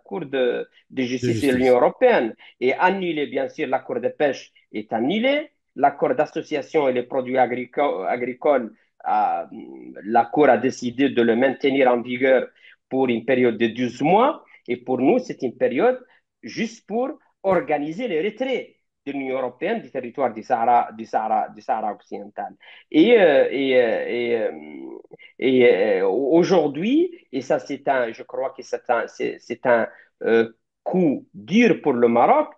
Cour de De justice de l'Union justice. européenne et annuler, bien sûr, l'accord de pêche est annulé, l'accord d'association et les produits agricoles, la Cour a décidé de le maintenir en vigueur pour une période de 12 mois et pour nous, c'est une période juste pour organiser le retrait de l'Union européenne du territoire du Sahara occidental. Et, euh, et, euh, et, euh, aujourd'hui, et ça je crois que c'est un coup dur pour le Maroc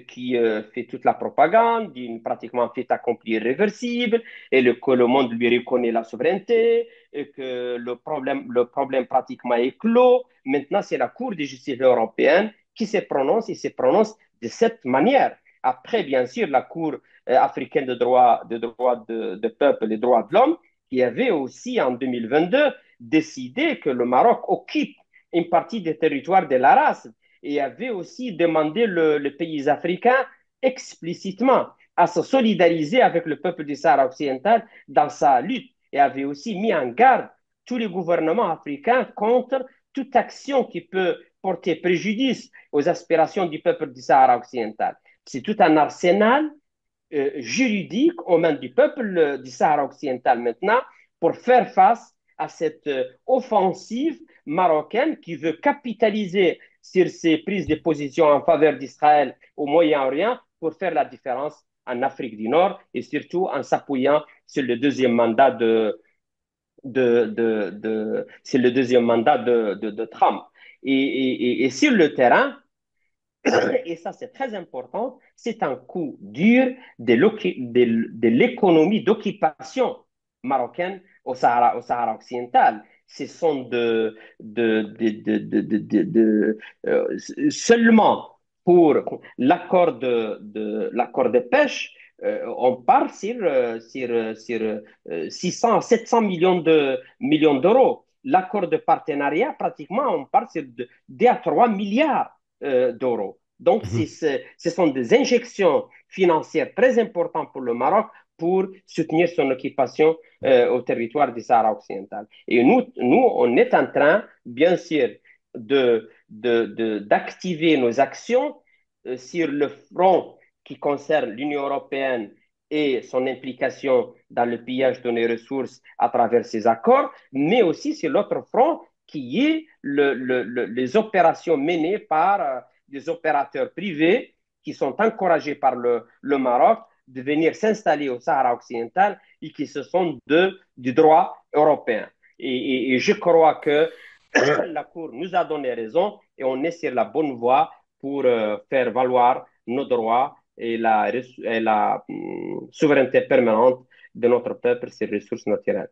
qui fait toute la propagande d'une pratiquement fait accompli irréversible et que le monde lui reconnaît la souveraineté et que le problème pratiquement est clos. Maintenant, c'est la Cour de justice européenne qui se prononce et se prononce de cette manière. Après, bien sûr, la Cour africaine de peuple et des droits de l'homme qui avait aussi en 2022 décidé que le Maroc occupe une partie des territoires de la race et avait aussi demandé les pays africains explicitement à se solidariser avec le peuple du Sahara occidental dans sa lutte et avait aussi mis en garde tous les gouvernements africains contre toute action qui peut porter préjudice aux aspirations du peuple du Sahara occidental. C'est tout un arsenal juridique aux mains du peuple du Sahara occidental maintenant pour faire face à cette offensive marocaine qui veut capitaliser sur ses prises de position en faveur d'Israël au Moyen-Orient pour faire la différence en Afrique du Nord et surtout en s'appuyant sur le deuxième mandat sur le deuxième mandat de Trump. Et sur le terrain, et ça c'est très important, c'est un coup dur de l'économie d'occupation marocaine au Sahara occidental. Ce sont seulement pour l'accord de pêche, on parle sur 600 à 700 millions d'euros. L'accord de partenariat, pratiquement, on parle sur 2 à 3 milliards d'euros. Donc, Mhm. ce sont des injections financières très importantes pour le Maroc pour soutenir son occupation au territoire du Sahara occidental. Et nous, on est en train, bien sûr, d'activer nos actions sur le front qui concerne l'Union européenne et son implication dans le pillage de nos ressources à travers ces accords, mais aussi sur l'autre front qui est les opérations menées par des opérateurs privés qui sont encouragés par le Maroc de venir s'installer au Sahara occidental et qui se sont du droit européen. Et je crois que la Cour nous a donné raison et on est sur la bonne voie pour faire valoir nos droits et la souveraineté permanente de notre peuple sur les ressources naturelles.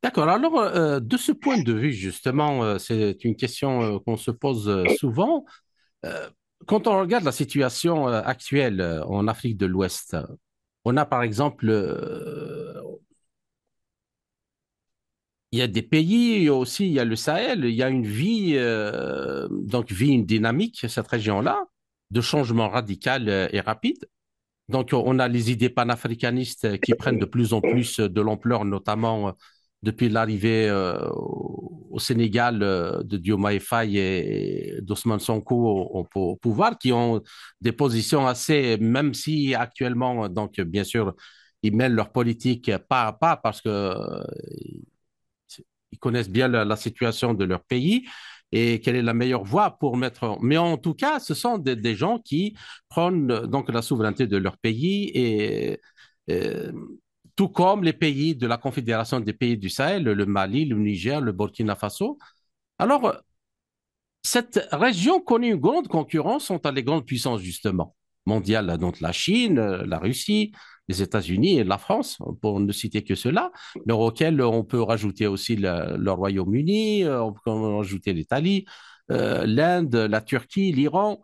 D'accord. Alors, de ce point de vue, justement, c'est une question qu'on se pose souvent. Euh, Quand on regarde la situation actuelle en Afrique de l'Ouest, on a par exemple, il y a des pays aussi, il y a le Sahel, il y a une vie, une dynamique, cette région-là, de changement radical et rapide. Donc, on a les idées panafricanistes qui prennent de plus en plus de l'ampleur, notamment depuis l'arrivée au Sénégal de Diomaye Faye et d'Ousmane Sonko au pouvoir, qui ont des positions assez, même si actuellement, donc bien sûr, ils mènent leur politique pas à pas parce que ils connaissent bien la situation de leur pays et quelle est la meilleure voie pour mettre. Mais en tout cas, ce sont des gens qui prennent donc la souveraineté de leur pays et tout comme les pays de la Confédération des pays du Sahel, le Mali, le Niger, le Burkina Faso. Alors, cette région connaît une grande concurrence entre les grandes puissances, justement, mondiales, donc la Chine, la Russie, les États-Unis et la France, pour ne citer que cela, mais auxquels on peut rajouter aussi le Royaume-Uni, on peut rajouter l'Italie, l'Inde, la Turquie, l'Iran,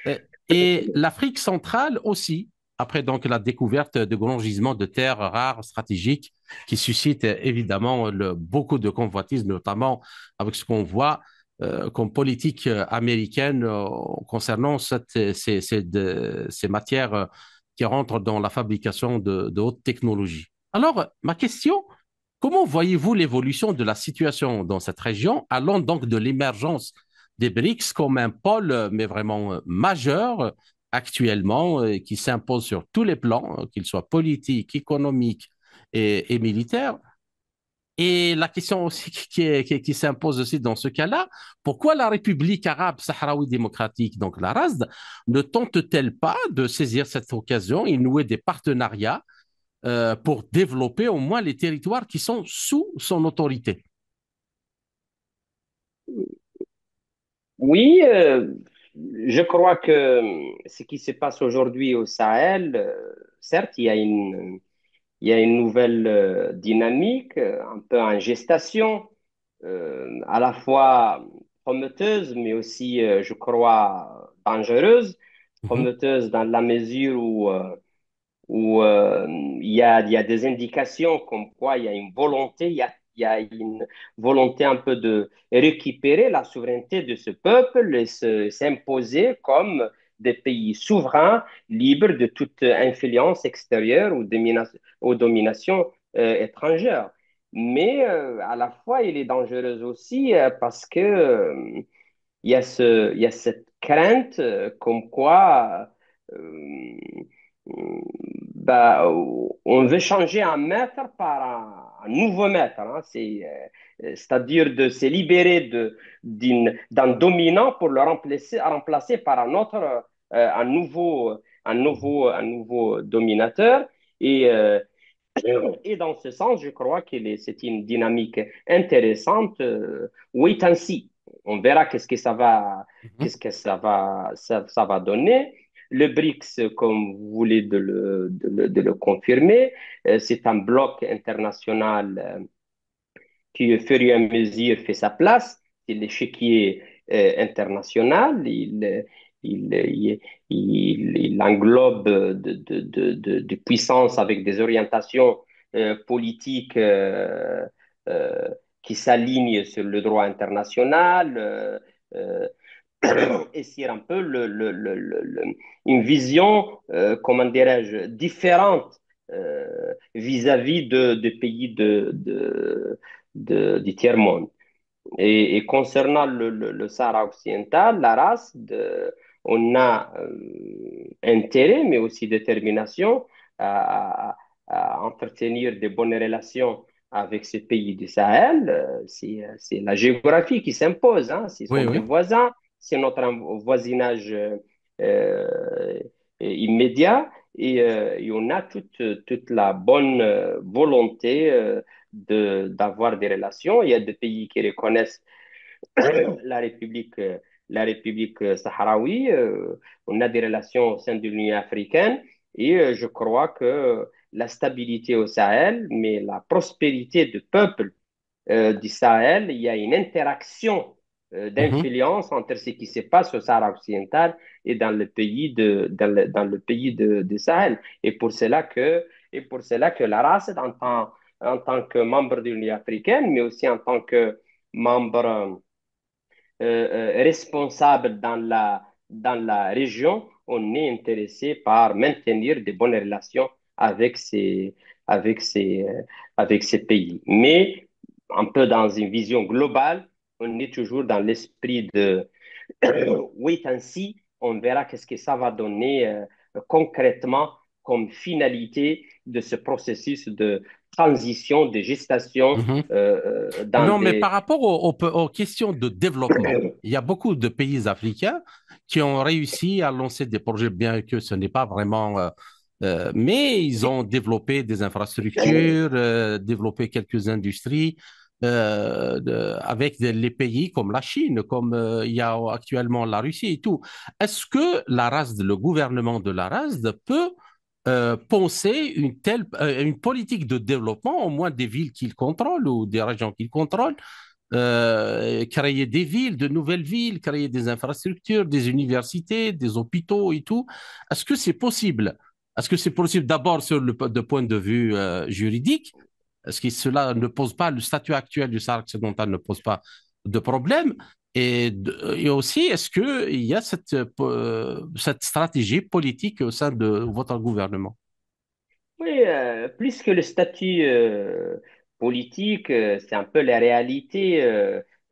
euh, et l'Afrique centrale aussi, après donc la découverte de grands gisements de terres rares stratégiques qui suscitent évidemment beaucoup de convoitises, notamment avec ce qu'on voit comme politique américaine concernant ces matières qui rentrent dans la fabrication de haute technologie. Alors, ma question, comment voyez-vous l'évolution de la situation dans cette région, allant donc de l'émergence des BRICS comme un pôle, mais vraiment majeur actuellement, qui s'impose sur tous les plans, qu'ils soient politiques, économiques et militaires, et la question aussi qui s'impose aussi dans ce cas-là, pourquoi la République arabe sahraoui démocratique, donc la RASD, ne tente-t-elle pas de saisir cette occasion et nouer des partenariats pour développer au moins les territoires qui sont sous son autorité? Oui, je crois que ce qui se passe aujourd'hui au Sahel, certes, il y a une nouvelle dynamique, un peu en gestation, à la fois prometteuse, mais aussi, je crois, dangereuse. Mhm, Prometteuse dans la mesure où il y a des indications comme quoi il y a une volonté, il y a une volonté un peu de récupérer la souveraineté de ce peuple et s'imposer comme des pays souverains, libres de toute influence extérieure ou domination étrangère. Mais à la fois, il est dangereux aussi parce que il y a cette crainte comme quoi euh, bah, on veut changer un maître par un nouveau maître. Hein. C'est-à-dire de se libérer d'un dominant pour le remplacer par un autre, un nouveau dominateur. Et, euh, et dans ce sens, je crois que c'est une dynamique intéressante. Wait and see. On verra mhm. qu'est-ce que ça va donner. Le BRICS, comme vous voulez de le confirmer, c'est un bloc international qui, au fur et à mesure, fait sa place. C'est l'échiquier international. Il englobe de puissances avec des orientations politiques euh, qui s'alignent sur le droit international. Euh, et c'est un peu une vision, comment dirais-je, différente vis-à-vis de pays du tiers-monde. Et concernant le Sahara occidental, la race, on a intérêt, mais aussi détermination à, à entretenir de bonnes relations avec ces pays du Sahel. C'est la géographie qui s'impose, hein. Ce sont Oui, des oui. voisins, c'est notre voisinage immédiat et on a toute la bonne volonté d'avoir des relations. Il y a des pays qui reconnaissent la République, la République sahraoui. On a des relations au sein de l'Union africaine et je crois que la stabilité au Sahel, mais la prospérité du peuple du Sahel, il y a une interaction Mhm. d'influence entre ce qui se passe au Sahara occidental et dans le pays dans le pays de Sahel. Et pour cela que la race, en tant que membre de l'Union africaine, mais aussi en tant que membre responsable dans la région, on est intéressé par maintenir de bonnes relations avec avec avec ces pays. Mais un peu dans une vision globale, on est toujours dans l'esprit de wait and see. On verra qu'est-ce que ça va donner concrètement comme finalité de ce processus de transition, de gestation Mhm. dans Non, mais des... par rapport aux questions de développement, il y a beaucoup de pays africains qui ont réussi à lancer des projets, bien que ce n'est pas vraiment... mais ils ont développé des infrastructures, développé quelques industries avec les pays comme la Chine, comme il y a actuellement la Russie et tout. Est-ce que la RASD, le gouvernement de la RASD peut penser une politique de développement, au moins des villes qu'il contrôle ou des régions qu'il contrôle, créer des villes, de nouvelles villes, créer des infrastructures, des universités, des hôpitaux et tout. Est-ce que c'est possible? Est-ce que c'est possible d'abord sur de point de vue juridique? Est-ce que cela ne pose pas, le statut actuel du Sahara occidental ne pose pas de problème? Et aussi, est-ce qu'il y a cette stratégie politique au sein de votre gouvernement? Oui, plus que le statut politique, c'est un peu la réalité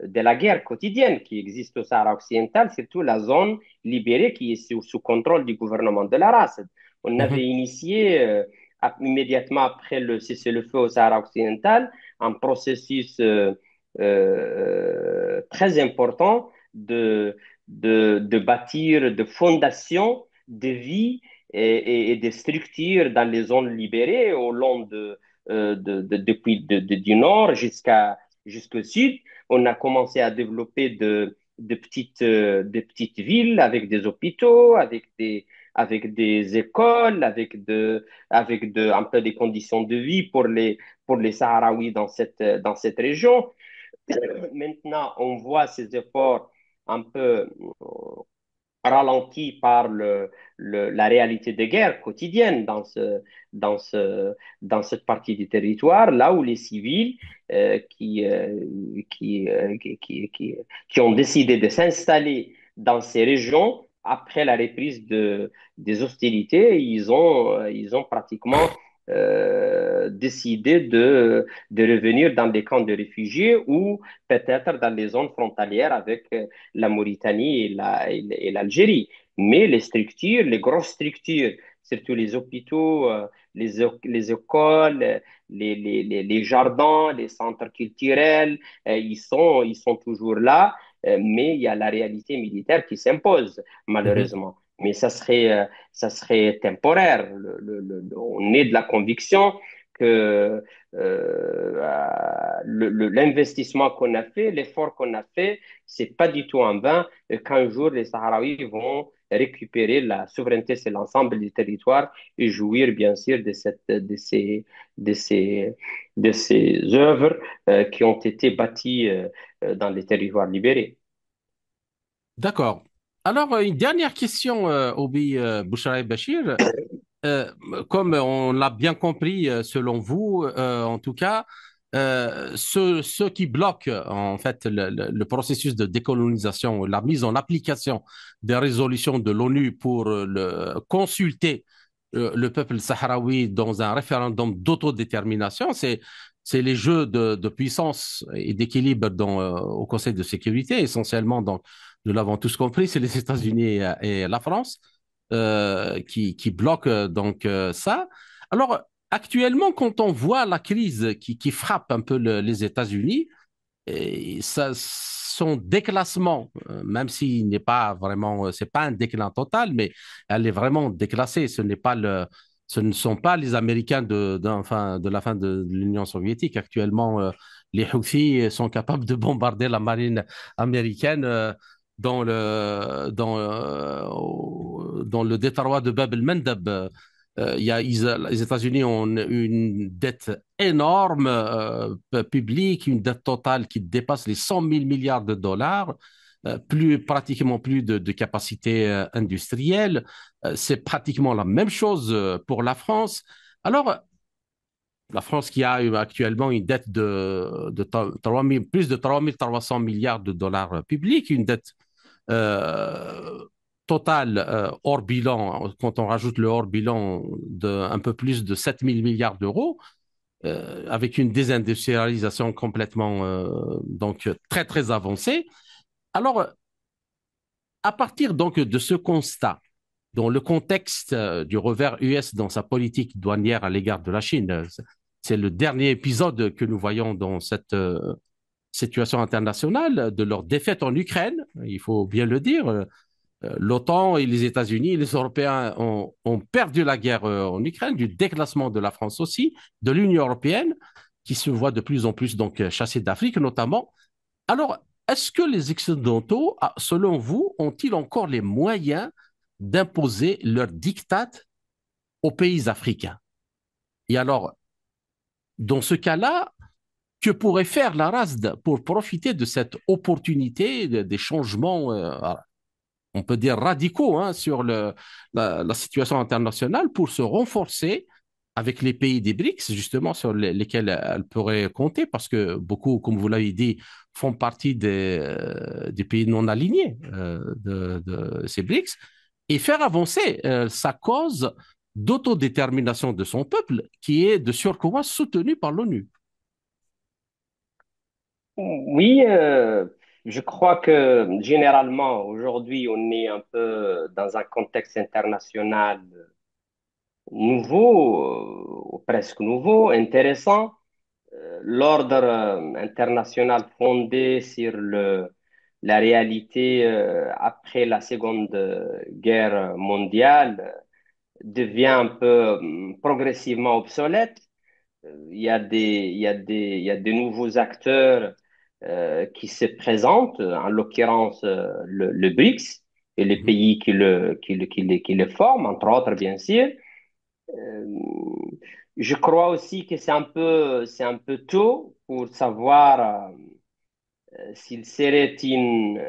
de la guerre quotidienne qui existe au Sahara occidental, surtout la zone libérée qui est sous contrôle du gouvernement de la race. On avait Mhm, initié immédiatement après le cessez-le-feu au Sahara occidental un processus très important de bâtir de fondations de vie et des structures dans les zones libérées au long depuis du nord jusqu'au sud. On a commencé à développer de petites villes avec des hôpitaux, avec des écoles, un peu des conditions de vie pour les Sahraouis dans cette région. Maintenant, on voit ces efforts un peu ralenti par la réalité de guerre quotidienne dans dans cette partie du territoire, là où les civils euh, qui, euh, qui ont décidé de s'installer dans ces régions après la reprise des hostilités, ils ont pratiquement décidé de revenir dans des camps de réfugiés ou peut-être dans les zones frontalières avec la Mauritanie et l'Algérie. Mais les structures, les grosses structures, surtout les hôpitaux, les écoles, les jardins, les centres culturels, ils sont toujours là, mais il y a la réalité militaire qui s'impose, mhm. malheureusement. Mais ça serait temporaire. On est de la conviction que l'investissement qu'on a fait, l'effort qu'on a fait, c'est pas du tout en vain qu'un jour les Sahraouis vont récupérer la souveraineté sur l'ensemble du territoire et jouir bien sûr de ces, de ces œuvres qui ont été bâties dans les territoires libérés. D'accord. Alors, une dernière question, Obi Bouchara Bachir. Euh, Comme on l'a bien compris, selon vous, en tout cas, ce qui bloque en fait le processus de décolonisation, la mise en application des résolutions de l'ONU pour consulter le peuple sahraoui dans un référendum d'autodétermination, c'est les jeux de puissance et d'équilibre au Conseil de sécurité, essentiellement. Donc, nous l'avons tous compris, c'est les États-Unis et la France qui bloque ça. Alors, actuellement, quand on voit la crise qui frappe un peu les États-Unis, et ça, son déclassement, même s'il n'est pas vraiment, c'est pas un déclin total, mais elle est vraiment déclassée. Ce ne sont pas les Américains enfin, de la fin de l'Union soviétique. Actuellement, les Houthis sont capables de bombarder la marine américaine dans le détroit de Bab el-Mandeb. Les États-Unis ont une dette énorme publique, une dette totale qui dépasse les 100 000 milliards de dollars, pratiquement plus de capacité industrielle. C'est pratiquement la même chose pour la France. Alors, la France qui a actuellement une dette de 3 000 plus de 3 300 milliards de dollars publics, une dette euh, total hors bilan, quand on rajoute le hors bilan de un peu plus de 7 000 milliards d'euros, avec une désindustrialisation complètement donc très très avancée. Alors, à partir donc de ce constat, dans le contexte du revers US dans sa politique douanière à l'égard de la Chine. C'est le dernier épisode que nous voyons dans cette situation internationale de leur défaite en Ukraine. Il faut bien le dire. L'OTAN et les États-Unis et les Européens ont perdu la guerre en Ukraine, du déclassement de la France aussi, de l'Union européenne, qui se voit de plus en plus donc chassée d'Afrique notamment. Alors, est-ce que les Occidentaux, selon vous, ont-ils encore les moyens d'imposer leur diktat aux pays africains? Et alors, dans ce cas-là, que pourrait faire la RASD pour profiter de cette opportunité des changements, on peut dire radicaux, hein, sur la situation internationale pour se renforcer avec les pays des BRICS, justement, sur lesquels elle pourrait compter, parce que beaucoup, comme vous l'avez dit, font partie des pays non alignés de ces BRICS, et faire avancer sa cause d'autodétermination de son peuple, qui est de surcroît soutenue par l'ONU. Oui, je crois que généralement, aujourd'hui, on est un peu dans un contexte international nouveau, ou presque nouveau, intéressant. L'ordre international fondé sur la réalité après la Seconde Guerre mondiale devient un peu progressivement obsolète. Il y a des nouveaux acteurs qui se présentent, en l'occurrence le BRICS et les Mhm, pays qui le forment, entre autres, bien sûr. Euh, je crois aussi que c'est un peu tôt pour savoir s'il serait une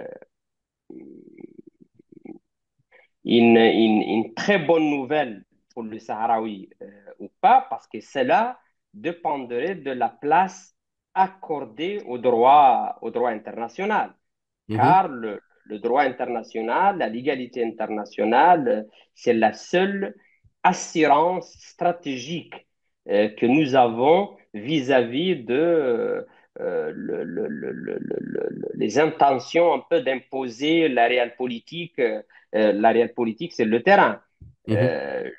très bonne nouvelle pour le Sahraoui ou pas, parce que cela dépendrait de la place accordée au droit international. mhm, Car le droit international, la légalité internationale, c'est la seule assurance stratégique que nous avons vis-à-vis de les intentions un peu d'imposer la réelle politique. La réelle politique, c'est le terrain. mhm.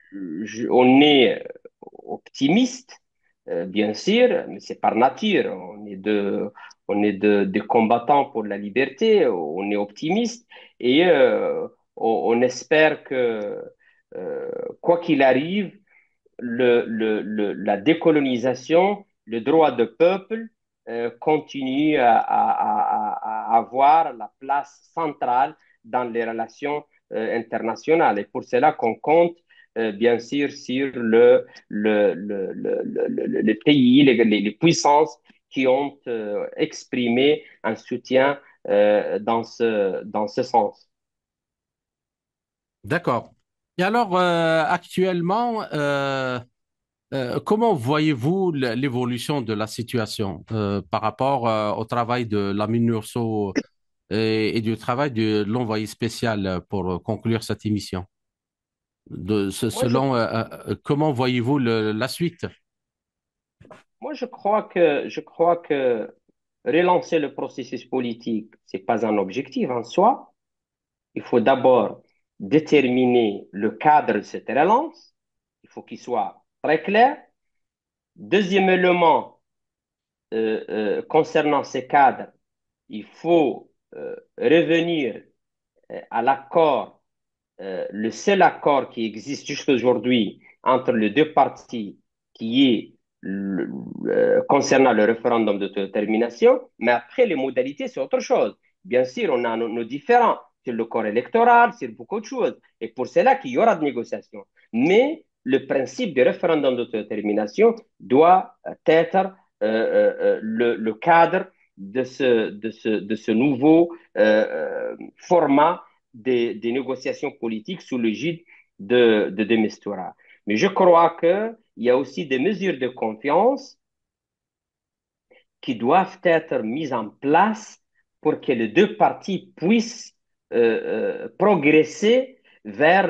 On est optimiste, bien sûr, mais c'est par nature. On est de combattants pour la liberté, on est optimiste et on espère que, quoi qu'il arrive, la décolonisation, le droit de peuple continue à avoir la place centrale dans les relations internationales. Et pour cela qu'on compte bien sûr sur les pays, les puissances qui ont exprimé un soutien dans ce sens. D'accord. Et alors, actuellement, comment voyez-vous l'évolution de la situation par rapport au travail de la MINURSO et du travail de l'envoyé spécial pour conclure cette émission? Moi, je, Selon, comment voyez-vous la suite? moi, je crois que relancer le processus politique, c'est pas un objectif en soi. Il faut d'abord déterminer le cadre de cette relance. Il faut qu'il soit très clair. Deuxième élément, concernant ces cadres, il faut revenir à l'accord, le seul accord qui existe jusqu'aujourd'hui entre les deux parties, qui est concernant le référendum d'autodétermination, mais après les modalités, c'est autre chose. Bien sûr, on a nos différends sur le corps électoral, sur beaucoup de choses, et pour cela qu'il y aura de négociations. Mais le principe du référendum d'autodétermination doit être le cadre de ce nouveau format des négociations politiques sous l'égide de Mistura. Mais je crois qu'il y a aussi des mesures de confiance qui doivent être mises en place pour que les deux parties puissent progresser vers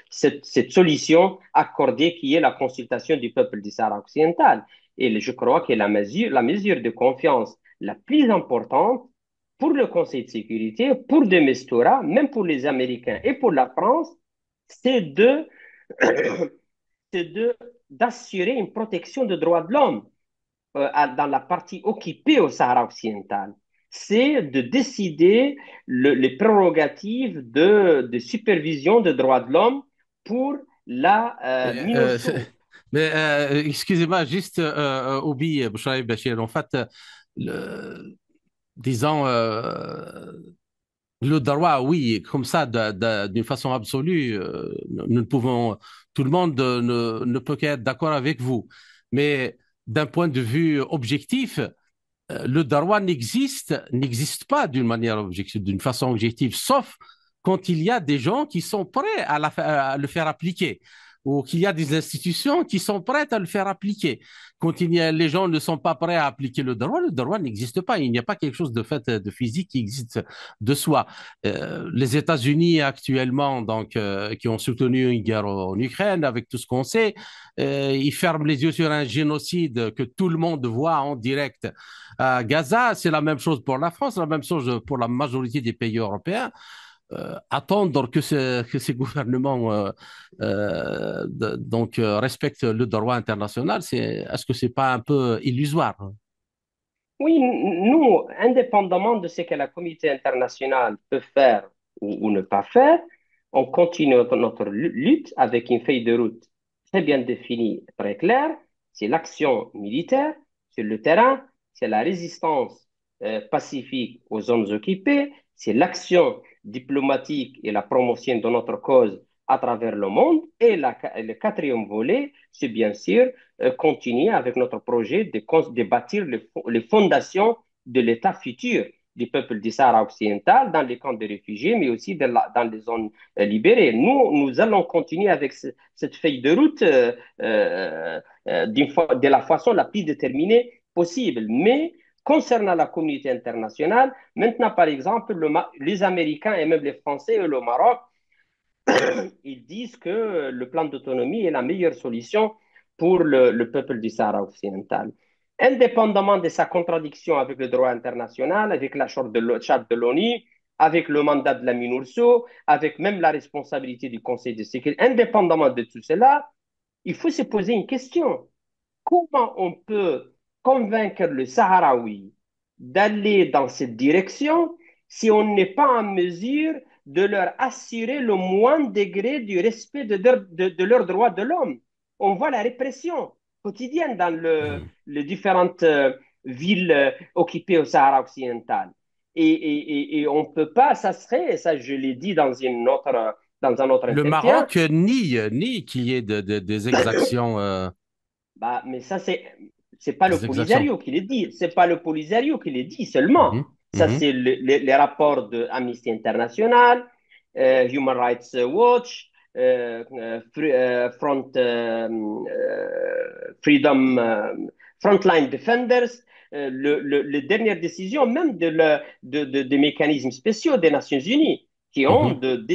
cette solution accordée qui est la consultation du peuple du Sahara occidental. Et je crois que la mesure de confiance la plus importante, pour le Conseil de sécurité, pour de Mistura, même pour les Américains et pour la France, c'est de, c'est de, d'assurer une protection des droits de l'homme dans la partie occupée au Sahara occidental. C'est de décider les prérogatives de supervision des droits de l'homme pour la Euh, euh, MINURSO. mais excusez-moi, juste Oubi Bouchraï Bachir, en fait, le- disons, le droit, oui, comme ça, d'une façon absolue, nous ne pouvons, tout le monde ne peut qu'être d'accord avec vous. Mais d'un point de vue objectif, le droit n'existe pas d'une manière objective, d'une façon objective, sauf quand il y a des gens qui sont prêts à le faire appliquer ou qu'il y a des institutions qui sont prêtes à le faire appliquer. Quand les gens ne sont pas prêts à appliquer le droit n'existe pas. Il n'y a pas quelque chose de fait de physique qui existe de soi. Les États-Unis actuellement, donc, qui ont soutenu une guerre en Ukraine, avec tout ce qu'on sait, ils ferment les yeux sur un génocide que tout le monde voit en direct à Gaza. C'est la même chose pour la France, la même chose pour la majorité des pays européens. Attendre que ces gouvernements respectent le droit international, est-ce que c'est pas un peu illusoire? Oui, nous, indépendamment de ce que la communauté internationale peut faire ou ne pas faire, on continue notre lutte avec une feuille de route très bien définie, très claire. C'est l'action militaire sur le terrain, c'est la résistance pacifique aux zones occupées, c'est l'action diplomatique et la promotion de notre cause à travers le monde. Et le quatrième volet, c'est bien sûr continuer avec notre projet de bâtir les fondations de l'État futur du peuple du Sahara occidental dans les camps de réfugiés, mais aussi dans les zones libérées. Nous allons continuer avec cette feuille de route de la façon la plus déterminée possible. Mais concernant la communauté internationale, maintenant, par exemple, les Américains et même les Français et le Maroc ils disent que le plan d'autonomie est la meilleure solution pour le peuple du Sahara occidental. Indépendamment de sa contradiction avec le droit international, avec la charte de l'ONU, avec le mandat de la MINURSO, avec même la responsabilité du Conseil de sécurité, indépendamment de tout cela, il faut se poser une question. Comment on peut convaincre le Sahraoui d'aller dans cette direction si on n'est pas en mesure de leur assurer le moindre degré du respect de leurs droits de l'homme? On voit la répression quotidienne dans Mhm. les différentes villes occupées au Sahara occidental. Et on ne peut pas, ça serait, ça je l'ai dit dans un autre Le entretien, Maroc nie qu'il y ait des exactions, bah, mais ça, c'est pas le des exactions. Polisario qui le dit. C'est pas le Polisario qui le dit seulement. Mhm, Ça, mhm, c'est les rapports de Amnesty International, Human Rights Watch, Freedom, Frontline Defenders, les dernières décisions même des mécanismes spéciaux des Nations Unies mhm.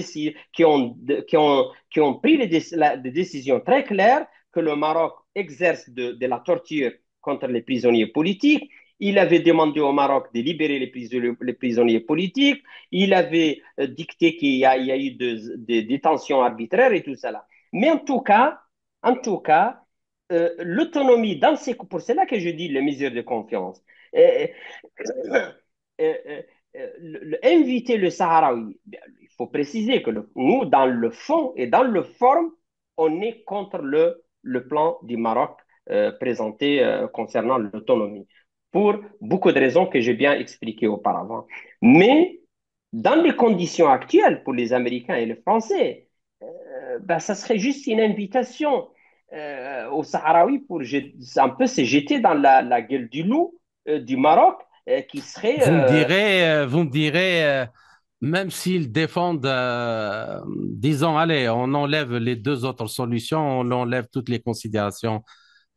qui ont pris des décisions très claires que le Maroc exerce de la torture contre les prisonniers politiques. Il avait demandé au Maroc de libérer les prisonniers politiques. Il avait dicté qu'il y a eu des détentions arbitraires et tout cela. Mais en tout cas, l'autonomie dans ces... Pour cela que je dis les mesures de confiance. Euh, euh, euh, inviter le Saharaoui, il faut préciser que nous, dans le fond et dans le forme, on est contre le plan du Maroc présenté concernant l'autonomie, pour beaucoup de raisons que j'ai bien expliquées auparavant. Mais dans les conditions actuelles pour les Américains et les Français, ben, ça serait juste une invitation aux Sahraouis pour un peu se jeter dans la gueule du loup du Maroc, qui serait Vous me direz, même s'ils défendent, disons, allez, on enlève les deux autres solutions, on enlève toutes les considérations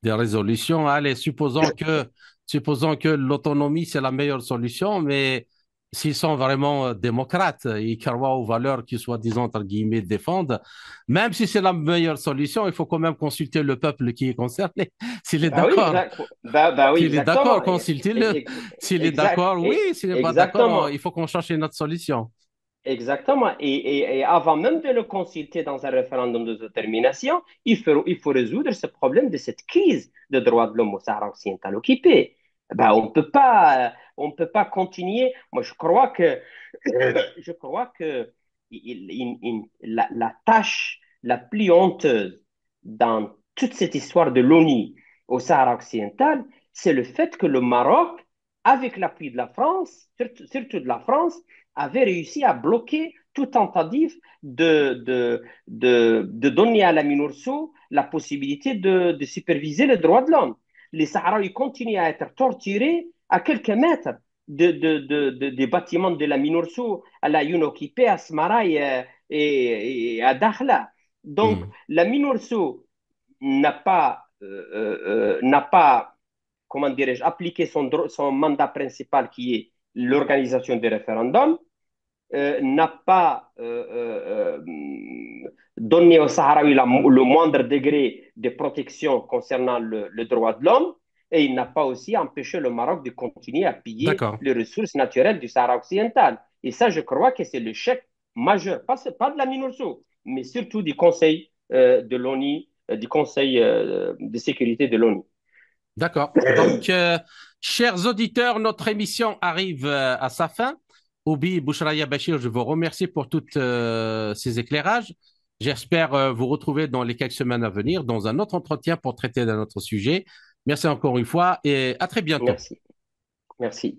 des résolutions. Allez, supposons que l'autonomie, c'est la meilleure solution, mais s'ils sont vraiment démocrates et croient aux valeurs qu'ils soi-disant, entre guillemets, défendent, même si c'est la meilleure solution, il faut quand même consulter le peuple qui est concerné, s'il est Bah oui, d'accord. exact. Bah oui, S'il est d'accord, exactement. consultez-le. Et- S'il est Exact. d'accord, oui. S'il n'est pas d'accord, Exactement. il faut qu'on cherche une autre solution. Exactement. Et avant même de le consulter dans un référendum d'autodétermination, il faut résoudre ce problème de cette crise de droits de l'homme au Sahara occidental occupé. Ben, on peut pas continuer. Moi, je crois que la tâche la plus honteuse dans toute cette histoire de l'ONU au Sahara occidental, c'est le fait que le Maroc, avec l'appui de la France, surtout de la France, avait réussi à bloquer toute tentative de donner à la MINURSO la possibilité de superviser les droits de l'homme. Les Sahraouis continuent à être torturés à quelques mètres des bâtiments de la MINURSO à la occupée à Smara et à Dakhla. Donc, Hmm. la MINURSO n'a pas comment dirais-je, appliqué son mandat principal qui est l'organisation des référendums, n'a pas donné aux Sahraouis le moindre degré de protection concernant le droit de l'homme et il n'a pas aussi empêché le Maroc de continuer à piller D'accord. les ressources naturelles du Sahara occidental. Et ça, je crois que c'est l'échec majeur, pas de la MINURSO, mais surtout du Conseil de l'ONU, du Conseil de sécurité de l'ONU. D'accord. Donc, chers auditeurs, notre émission arrive à sa fin. Oubi Bouchraya Bachir, je vous remercie pour tous ces éclairages. J'espère vous retrouver dans les quelques semaines à venir dans un autre entretien pour traiter d'un autre sujet. Merci encore une fois et à très bientôt. Merci. Merci.